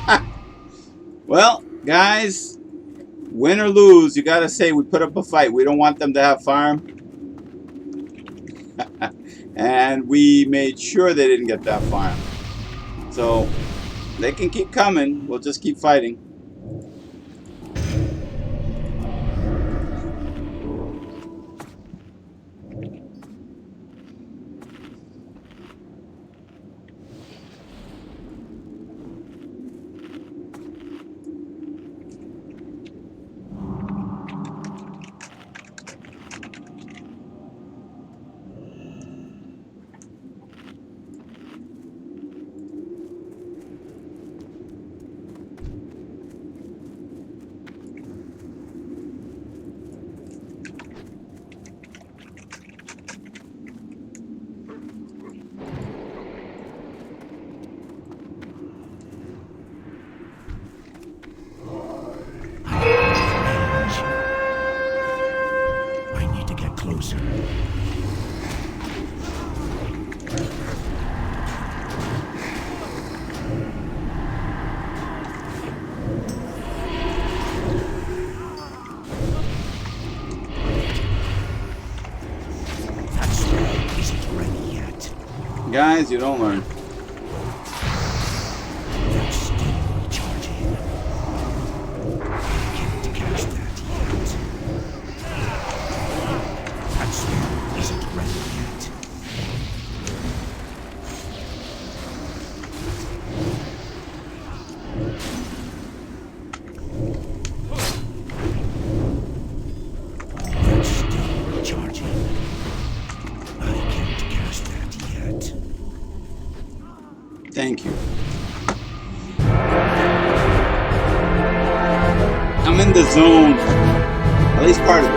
Ha! Well, guys, win or lose, you gotta say we put up a fight. We don't want them to have farm. And we made sure they didn't get that farm. So they can keep coming. We'll just keep fighting. Guys, you don't learn. That's still recharging. I can't cast that yet. That spell isn't ready yet. That's still recharging. I can't cast that yet. Thank you. I'm in the zone. At least part of it.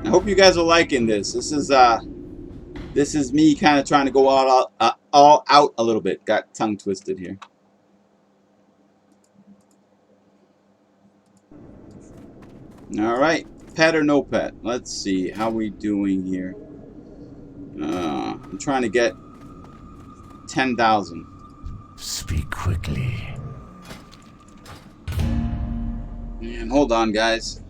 I hope you guys are liking this. This is me kind of trying to go all out a little bit. Got tongue twisted here. All right, pet or no pet? Let's see how we doing here. I'm trying to get 10,000. Speak quickly. And hold on, guys.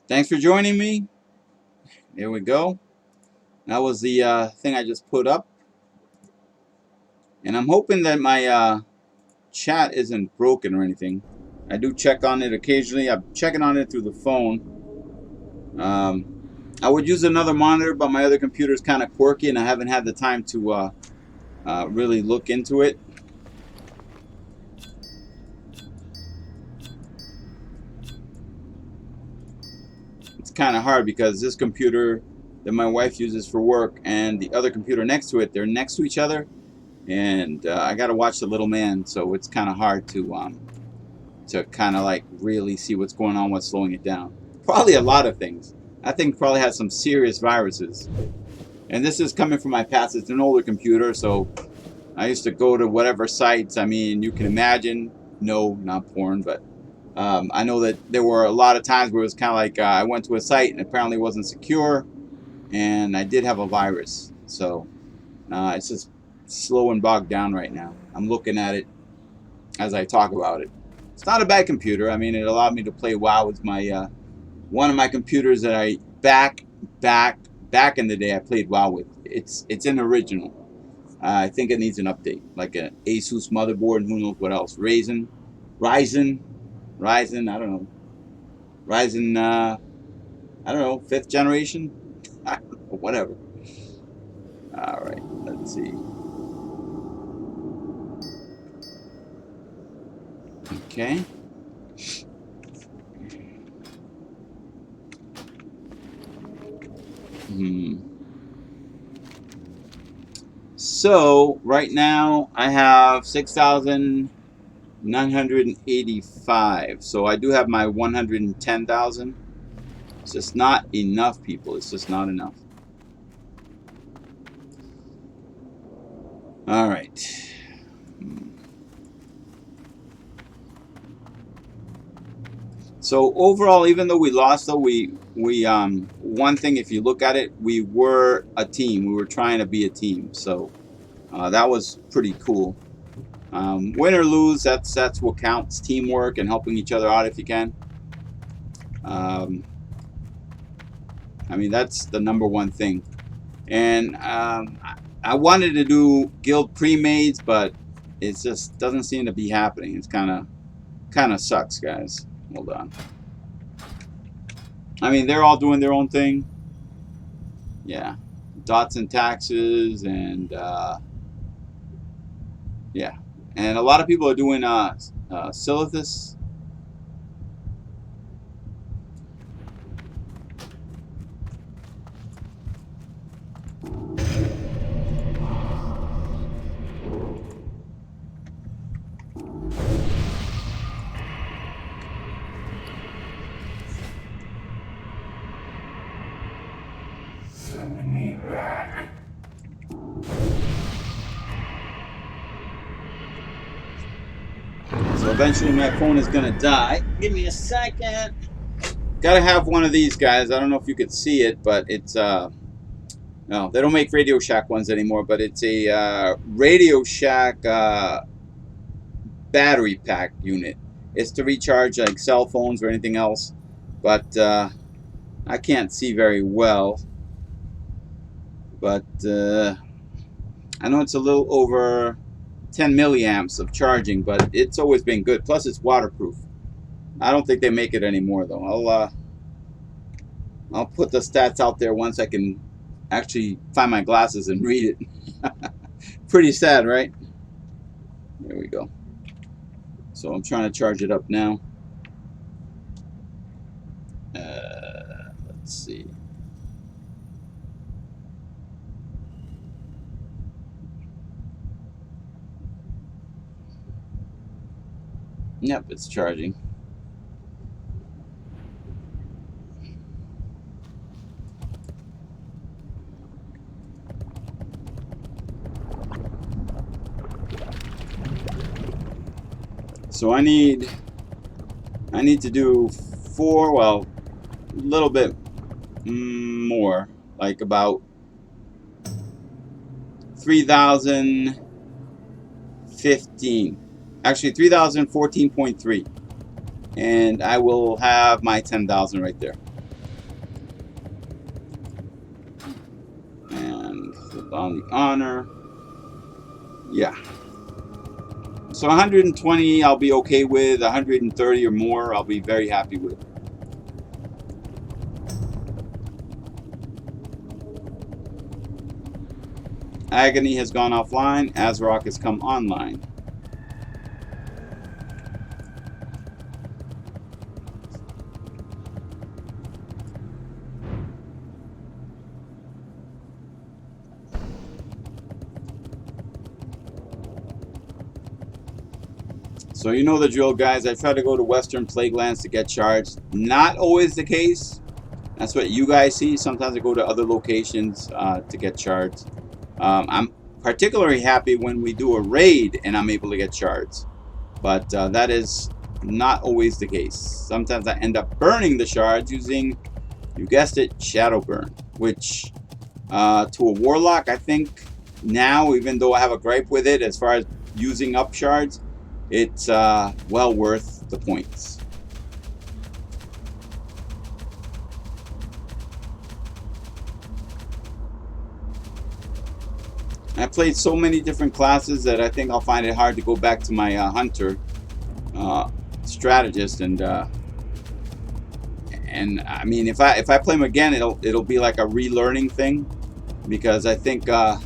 Thanks for joining me. There we go. That was the thing I just put up. And I'm hoping that my chat isn't broken or anything. I do check on it occasionally. I'm checking on it through the phone. I would use another monitor, but my other computer is kind of quirky, and I haven't had the time to really look into it. It's kind of hard because this computer that my wife uses for work and the other computer next to it, they're next to each other. And I got to watch the little man, so it's kind of hard to kind of like really see what's going on, what's slowing it down. Probably a lot of things. I think probably has some serious viruses. And this is coming from my past. It's an older computer, so I used to go to whatever sites. I mean, you can imagine. No, not porn, but I know that there were a lot of times where it was kind of like I went to a site and apparently it wasn't secure, and I did have a virus. So it's just slow and bogged down right now. I'm looking at it as I talk about it. It's not a bad computer. I mean, it allowed me to play WoW with my one of my computers that I back in the day I played WoW with. It's an original. I think it needs an update, like an Asus motherboard and who knows what else. Ryzen, I don't know. Ryzen, I don't know, 5th generation, whatever. All right, let's see. Okay. So right now I have 6,985. So I do have my 110,000. It's just not enough, people. It's just not enough. All right. So overall, even though we lost, though, we one thing, if you look at it, we were a team. We were trying to be a team. So that was pretty cool. Win or lose, that's what counts. Teamwork and helping each other out if you can. I mean, that's the #1 thing. And I wanted to do guild pre-mades, but it just doesn't seem to be happening. It's kind of sucks, guys. Hold on. I mean, they're all doing their own thing. Yeah. Dots and taxes, and yeah. And a lot of people are doing Silithus. Send me back. So eventually my phone is gonna die. Give me a second. Gotta have one of these guys. I don't know if you could see it, but it's no, they don't make Radio Shack ones anymore, but it's a Radio Shack battery pack unit. It's to recharge like cell phones or anything else, but I can't see very well. But I know it's a little over 10 milliamps of charging, but it's always been good. Plus, it's waterproof. I don't think they make it anymore, though. I'll put the stats out there once I can actually find my glasses and read it. Pretty sad, right? There we go. So I'm trying to charge it up now. Let's see. Yep, it's charging. So I need to do 4, well, a little bit more, like about 3,015. Actually 3,014.3. And I will have my 10,000 right there. And flip on the honor. Yeah. So 120 I'll be okay with. 130 or more I'll be very happy with. Agony has gone offline. Azrock has come online. So you know the drill, guys. I try to go to Western Plaguelands to get charged. Not always the case. That's what you guys see. Sometimes I go to other locations to get charged. I'm particularly happy when we do a raid and I'm able to get shards. But that is not always the case. Sometimes I end up burning the shards using, you guessed it, Shadow Burn. Which, to a Warlock, I think now, even though I have a gripe with it as far as using up shards, it's well worth the points. I played so many different classes that I think I'll find it hard to go back to my hunter strategist, and I mean if I play him again, it'll be like a relearning thing, because I think there've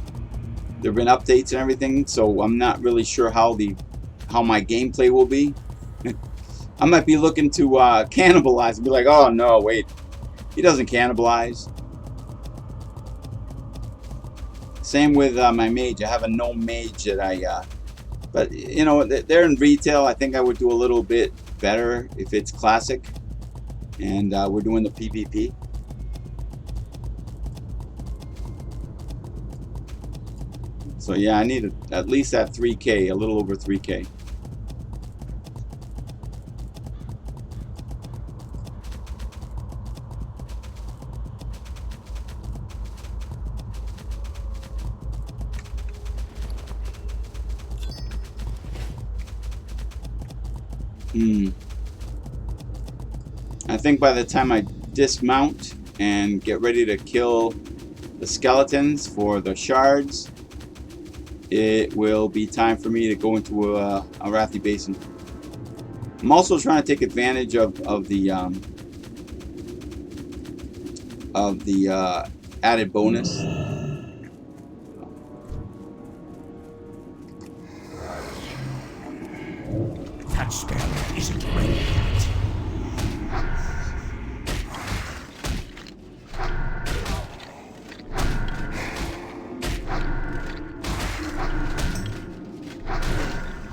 been updates and everything, so I'm not really sure how my gameplay will be. I might be looking to cannibalize and be like, oh no, wait, he doesn't cannibalize. Same with my mage. I have a gnome mage that but you know, they're in retail. I think I would do a little bit better if it's classic and we're doing the PvP. So yeah, I need at least that 3K, a little over 3K. I think by the time I dismount and get ready to kill the skeletons for the shards, it will be time for me to go into Arathi Basin. I'm also trying to take advantage of the added bonus. That spell isn't ready yet.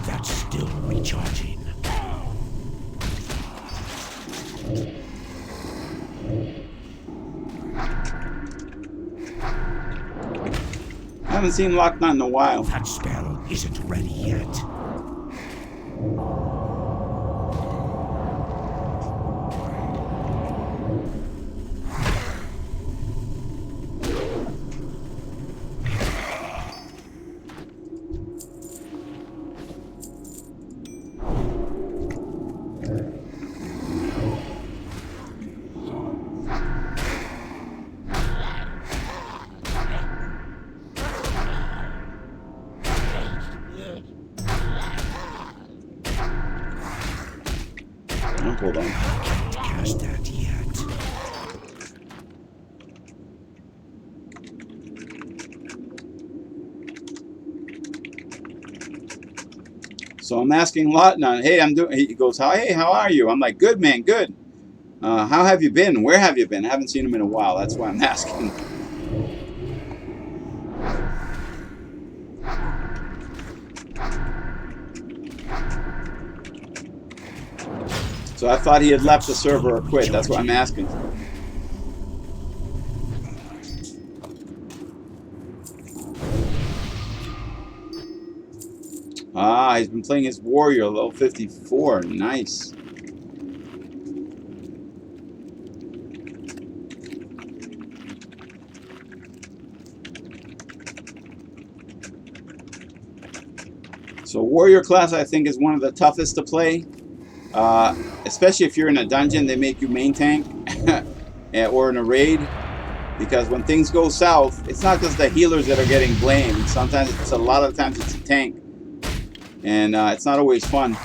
That's still recharging. I haven't seen Locknut in a while. That spell isn't ready yet. Hold on. I can't cast that yet. So I'm asking Lotnan, hey, I'm doing. He goes, hey, how are you? I'm like, good, man, good. How have you been? Where have you been? I haven't seen him in a while. That's why I'm asking. So I thought he had left the server or quit. That's what I'm asking. Ah, he's been playing his warrior, level 54. Nice. So warrior class, I think, is one of the toughest to play. Especially if you're in a dungeon, they make you main tank. Or in a raid. Because when things go south, it's not just the healers that are getting blamed. Sometimes, a lot of times, it's a tank. And it's not always fun.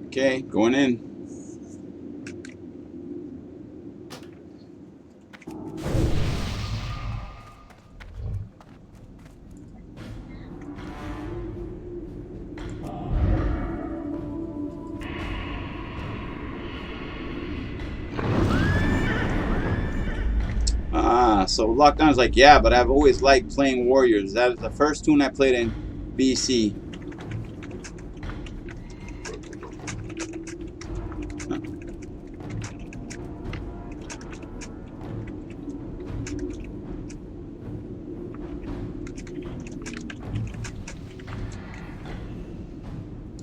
Okay, going in. So Lockdown's like, yeah, but I've always liked playing warriors. That is the first tune I played in BC.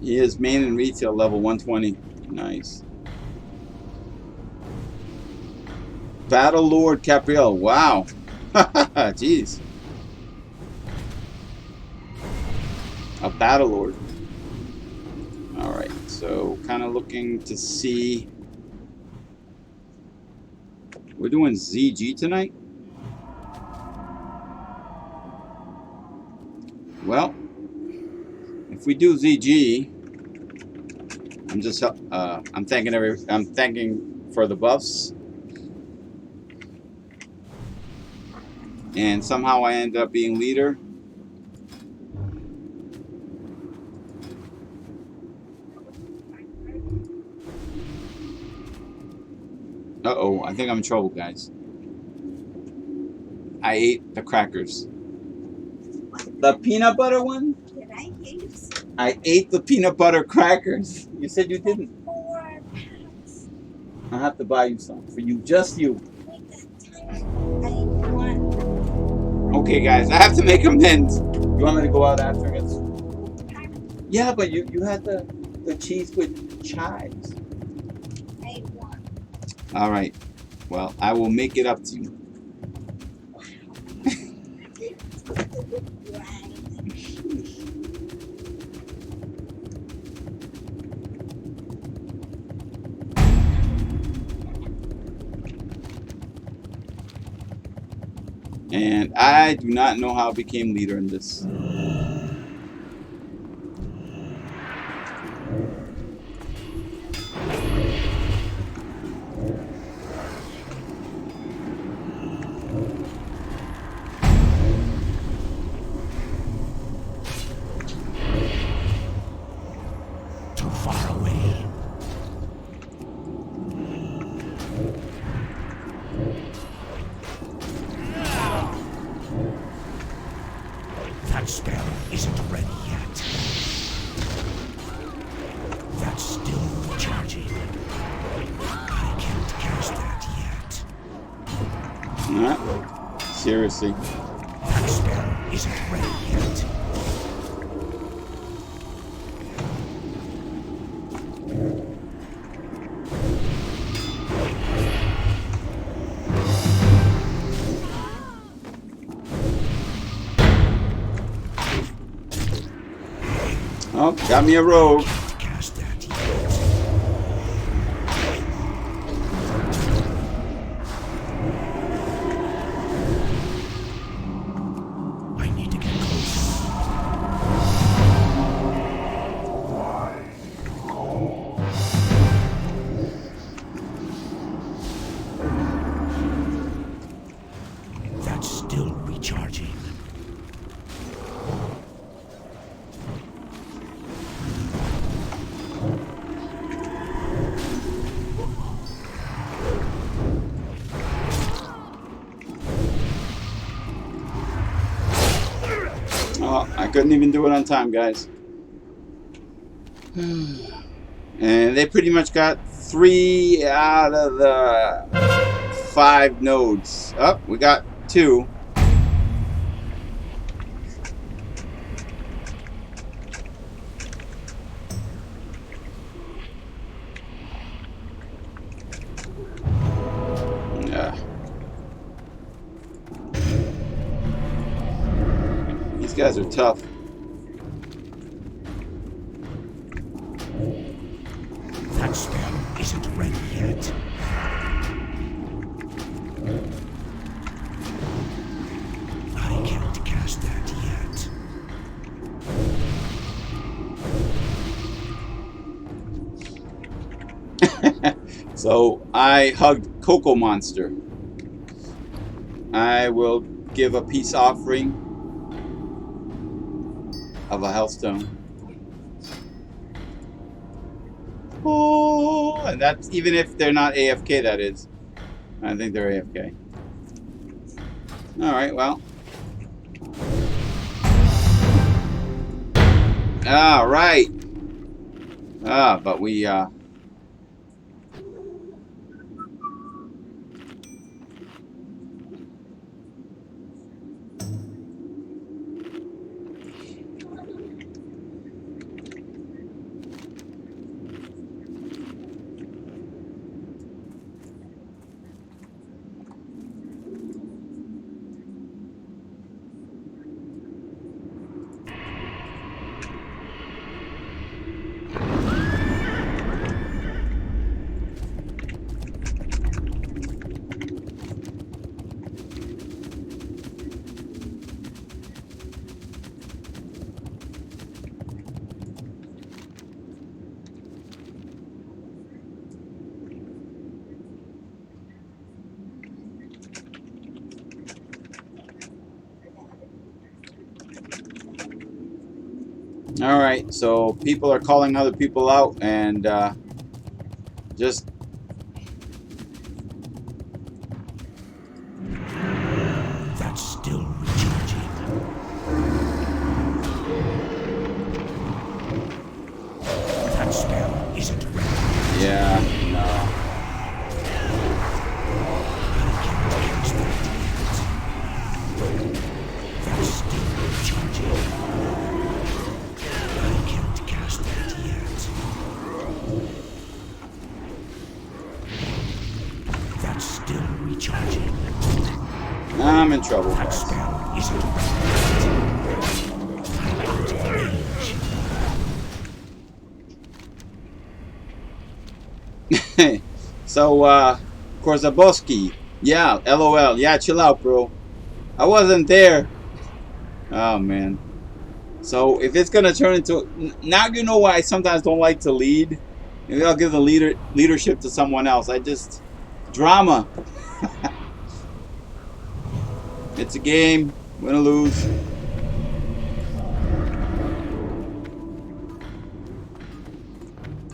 He is main and retail level 120. Nice. Battle Lord Capriel. Wow. Jeez. A Battle Lord. Alright, so kind of looking to see. We're doing ZG tonight? Well, if we do ZG, I'm thanking for the buffs. And somehow I ended up being leader. Uh-oh, I think I'm in trouble, guys. I ate the crackers. The peanut butter one? Did I use? I ate the peanut butter crackers. You said you didn't. 4 packs. I'll have to buy you some. For you, just you. Like that time I won. Okay, guys, I have to make amends. You want me to go out after and get some? Yeah, but you had the cheese with chives. I won. All right. Well, I will make it up to you. And I do not know how I became leader in this. Too far away. That spell isn't ready yet. That's still charging. I can't cast that yet. Seriously. That spell isn't ready yet. Oh, got me a rogue. Cast that yet. couldn't even do it on time, guys. And they pretty much got 3 out of the 5 nodes. Oh, we got 2. Yeah. These guys are tough. That spell isn't ready yet. I can't cast that yet. So I hugged Coco Monster. I will give a peace offering of a Hellstone. Oh, and that's even if they're not AFK, that is. I think they're AFK. Alright, well. Alright. But we, alright, so people are calling other people out and just That's still recharging. That spell isn't ready. yeah, no. I can't cast that yet. That's still recharging. I can't cast that yet. That's still recharging. I'm in trouble, That guys. spell isn't ready yet. I'm out of range. So, Korzaboski. Yeah, LOL. Yeah, chill out, bro. I wasn't there. Oh, man. So, if it's going to turn into... Now you know why I sometimes don't like to lead. Maybe I'll give the leadership to someone else. I just... Drama. It's a game. Win or lose.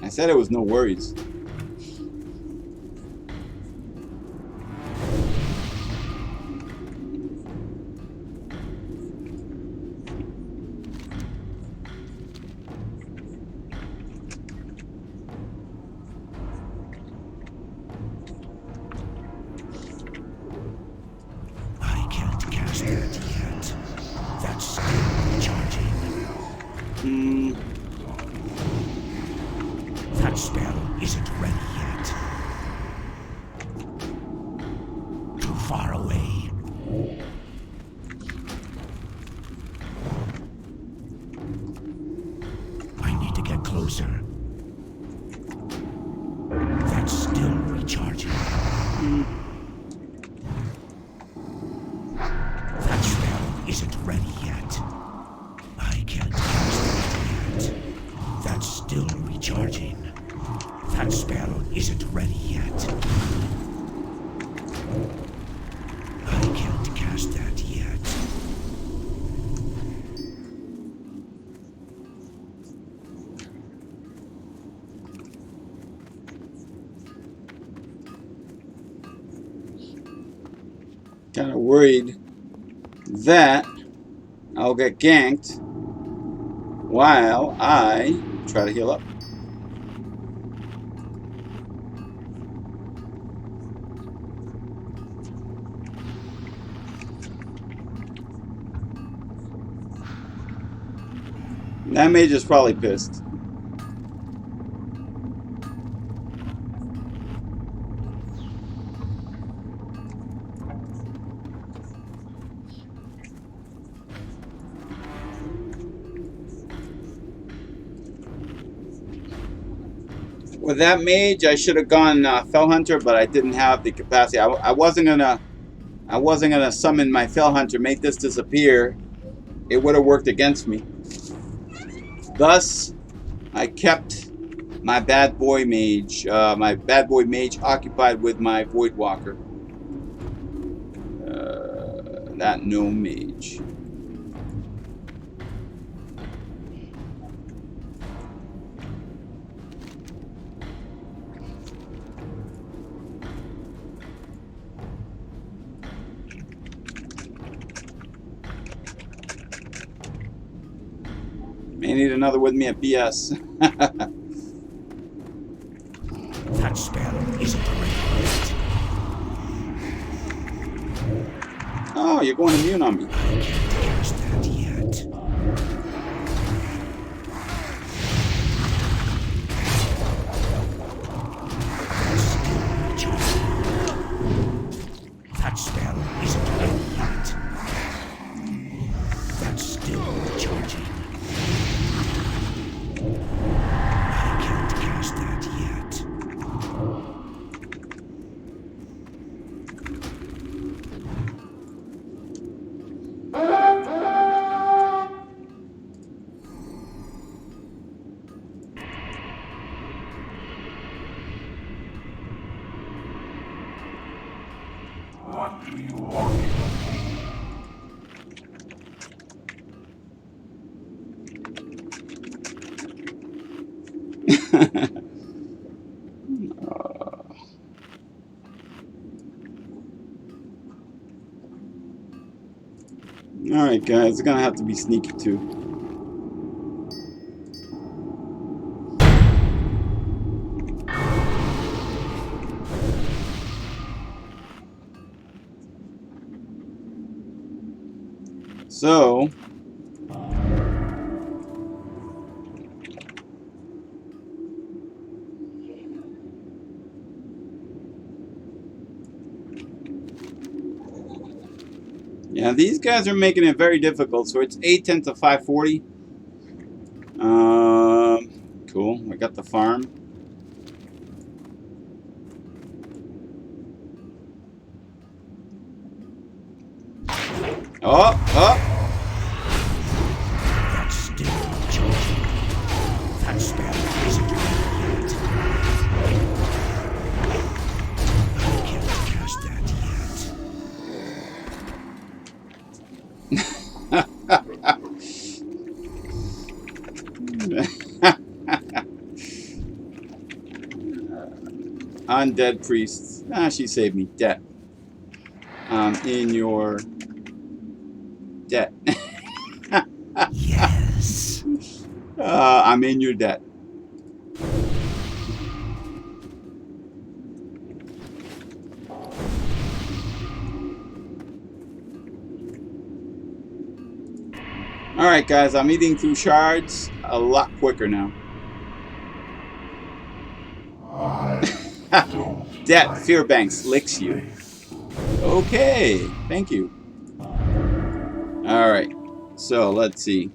I said it was no worries. I can't cast that yet. That's still recharging. That spell isn't ready yet. Too far away. I need to get closer. That's still recharging. That spell isn't ready yet. I can't cast that yet. That's still recharging. That spell isn't ready yet. I can't cast that yet. Kind of worried that I'll get ganked while I try to heal up. That mage is probably pissed. With that mage, I should have gone Fell Hunter, but I didn't have the capacity. I wasn't gonna summon my Fell Hunter, make this disappear. It would have worked against me. Thus, I kept my bad boy mage occupied with my Void Walker. That gnome mage. May need another with me at BS. That spell isn't ready yet. Oh, you're going immune on me. I can't cast that yet. That's still recharging. That spell isn't ready yet. That's still recharging. I can't cast that yet. What do you want? Alright guys, it's gonna have to be sneaky too. So yeah, these guys are making it very difficult. So it's 810 to 540. Cool. I got the farm. Oh! That's still recharging. That spell isn't ready yet. I can't cast that Undead priests. Ah, she saved me. Debt. In your debt. Yes. I'm in your debt. Alright guys, I'm eating through shards a lot quicker now. Debt, Fearbanks licks you. Okay, thank you. Alright, so let's see.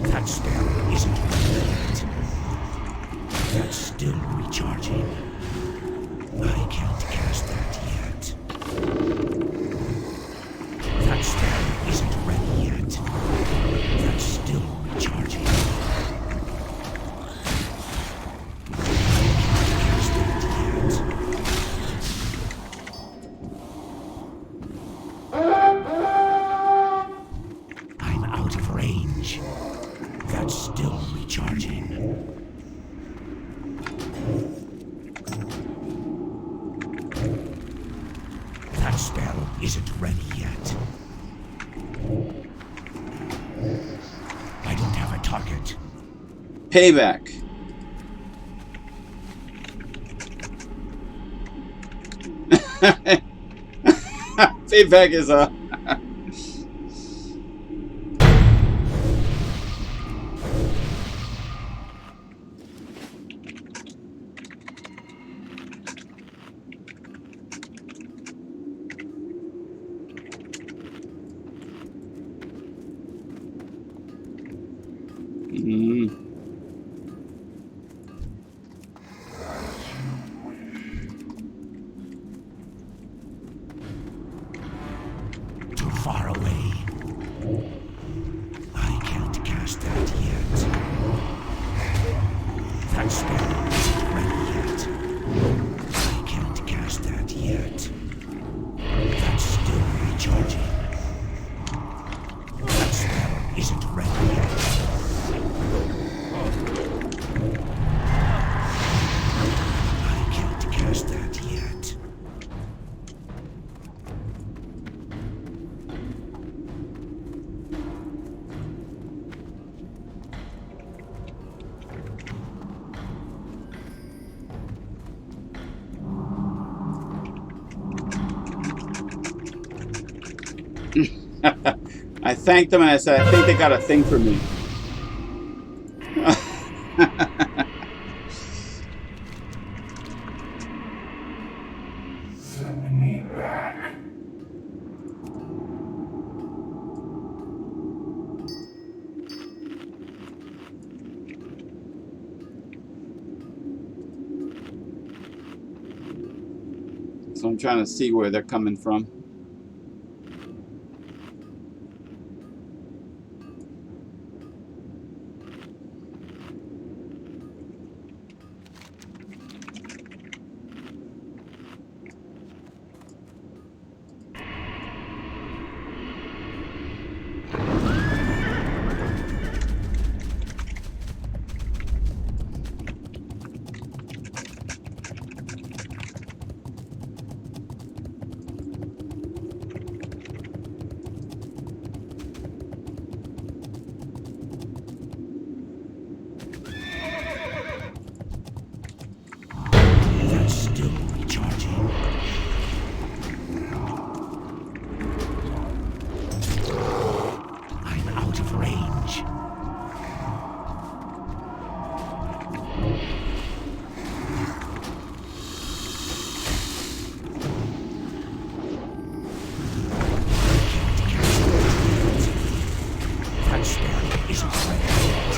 That spell isn't ready yet. That's still recharging. I can't cast that yet. That spell isn't ready yet. That's still recharging. I'm out of range. That's still recharging. That spell isn't ready yet. I don't have a target. Payback. Payback is a... Too far away. I can't cast that yet. That spell isn't ready yet. I can't cast that yet. That's still recharging. That spell isn't ready yet. I can't cast that yet. I thanked them and I said, I think they got a thing for me. Send me back. So I'm trying to see where they're coming from. That's still recharging. I'm out of range. That spell isn't ready yet.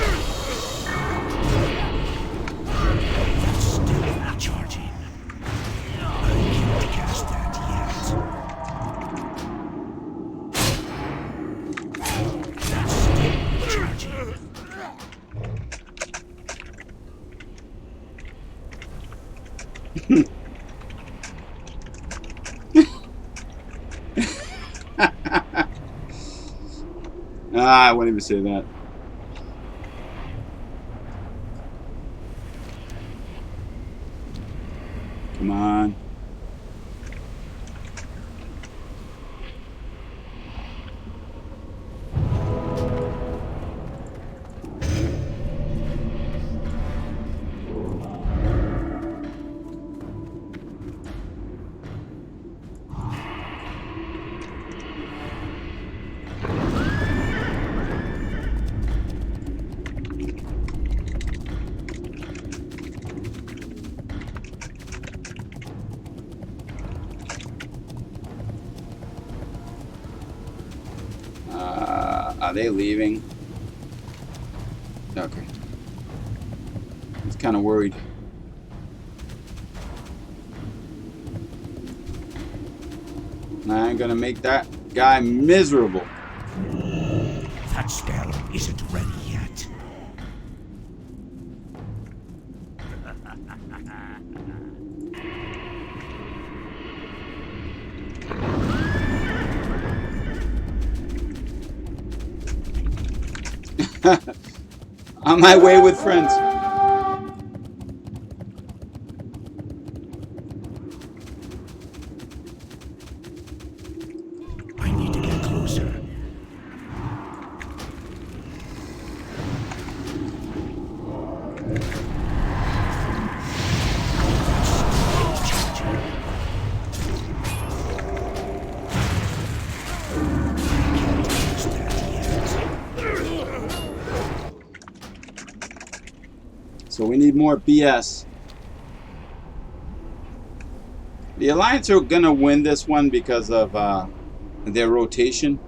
That's still recharging. I can't cast that yet. That's still recharging. I wouldn't even say that. Come on. Are they leaving? Okay. I was kind of worried. I'm gonna make that guy miserable. That spell isn't ready yet. On my way with friends. So we need more BS. The Alliance are gonna win this one because of their rotation.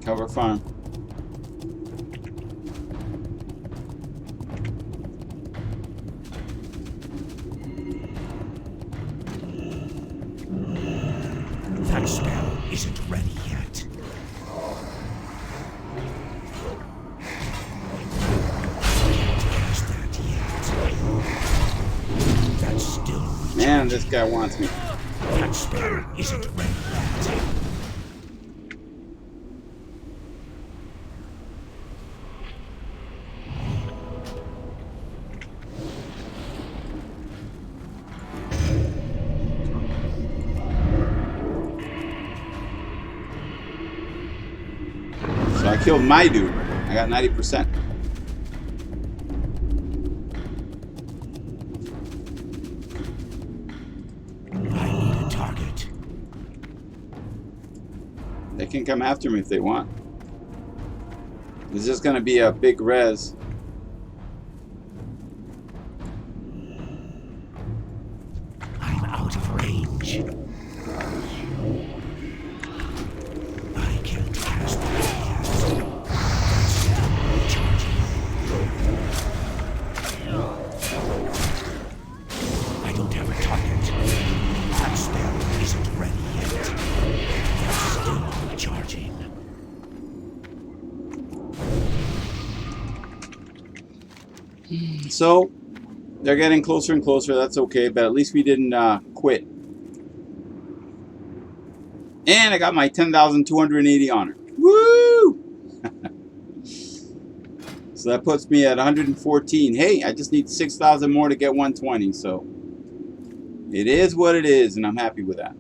Cover farm. That spell isn't ready yet. Can't cast that yet. That's still recharging. Man, this guy wants me. That spell isn't ready yet. So I killed my dude. I got 90%. I need a target. They can come after me if they want. It's just gonna be a big res. I'm out of range. I can't cast that yet. That's still recharging. I don't have a target. That spell isn't ready yet. That's still recharging. So they're getting closer and closer. That's okay, but at least we didn't quit. And I got my 10,280 honor. Woo! So that puts me at 114. Hey, I just need 6,000 more to get 120. So it is what it is, and I'm happy with that.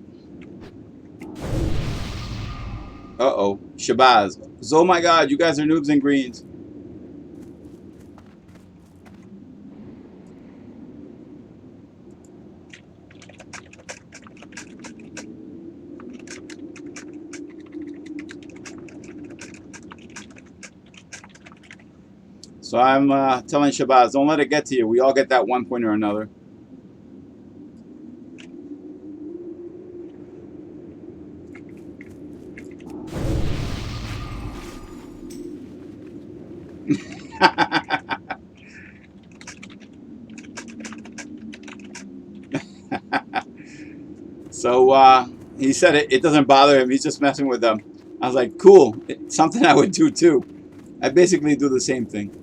Uh-oh, Shabazz. Oh my God, you guys are noobs and greens. So I'm telling Shabazz, don't let it get to you. We all get that one point or another. So he said it doesn't bother him. He's just messing with them. I was like, cool. It's something I would do too. I basically do the same thing.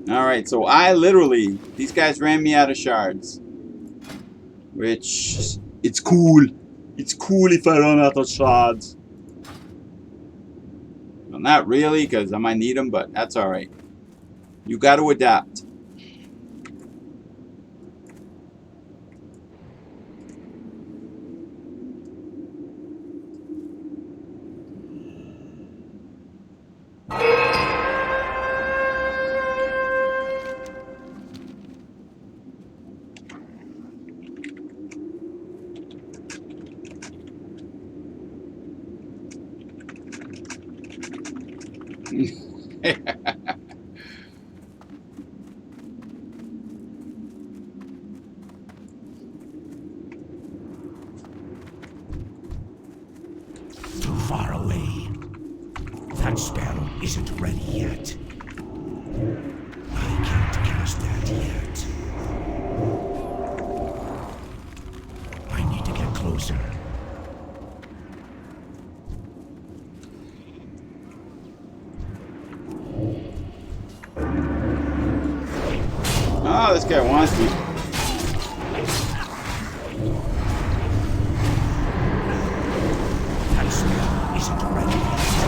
Alright, so these guys ran me out of shards. Which, it's cool. It's cool if I run out of shards. Well, not really, because I might need them, but that's alright. You got to adapt. Too far away. That spell isn't ready yet. I can't cast that yet. I need to get closer. Oh, this guy wants me. That spell isn't ready yet.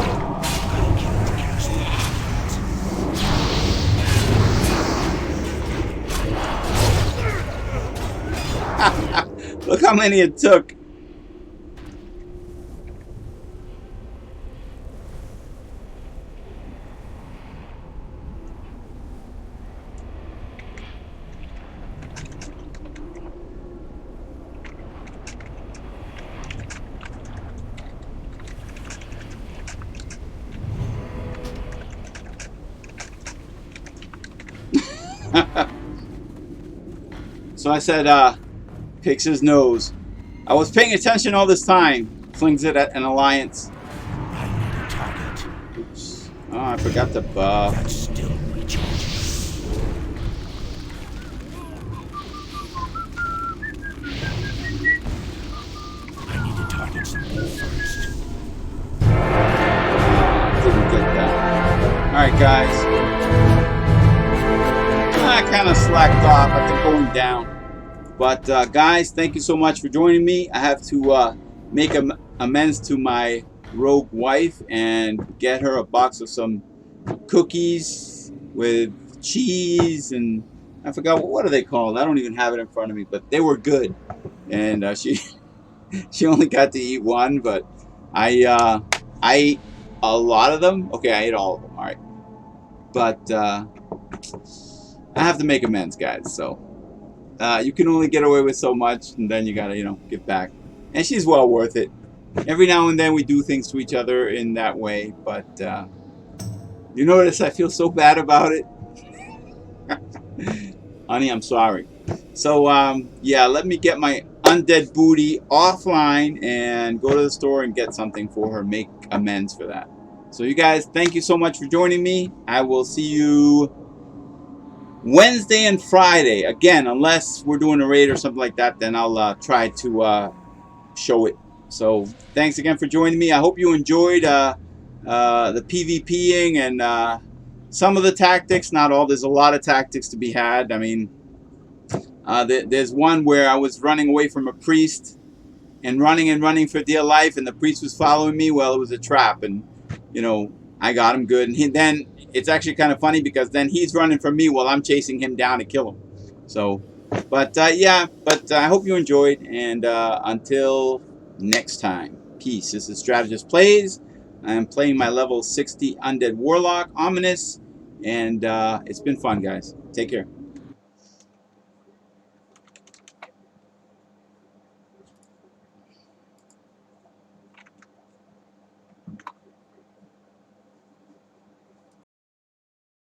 I can't cast that yet. how many it took. So I said, picks his nose. I was paying attention all this time. Flings it at an alliance. I need a target. Oops. Oh, I forgot to buff. That's still recharging. I need to target something first. Didn't get that. Alright, guys. I kind of slacked off. I kept going down. But, guys, thank you so much for joining me. I have to make amends to my rogue wife and get her a box of some cookies with cheese and I forgot what are they called. I don't even have it in front of me, but they were good. And she only got to eat one, but I ate a lot of them. Okay, I ate all of them. All right, but I have to make amends, guys. So you can only get away with so much, and then you gotta, give back. And she's well worth it. Every now and then we do things to each other in that way, but you notice I feel so bad about it. Honey, I'm sorry. So yeah, let me get my undead booty offline and go to the store and get something for her, make amends for that. So you guys, thank you so much for joining me. I will see you Wednesday and Friday. Again, unless we're doing a raid or something like that, then I'll try to show it. So thanks again for joining me. I hope you enjoyed the PvPing and some of the tactics. Not all. There's a lot of tactics to be had. I mean, there's one where I was running away from a priest and running for dear life, and the priest was following me. Well, it was a trap, and I got him good. And then it's actually kind of funny because then he's running from me while I'm chasing him down to kill him. So, but yeah, but I hope you enjoyed, and until next time, peace. This is Strategyst Plays. I'm playing my level 60 Undead Warlock, Ominus, and it's been fun, guys. Take care.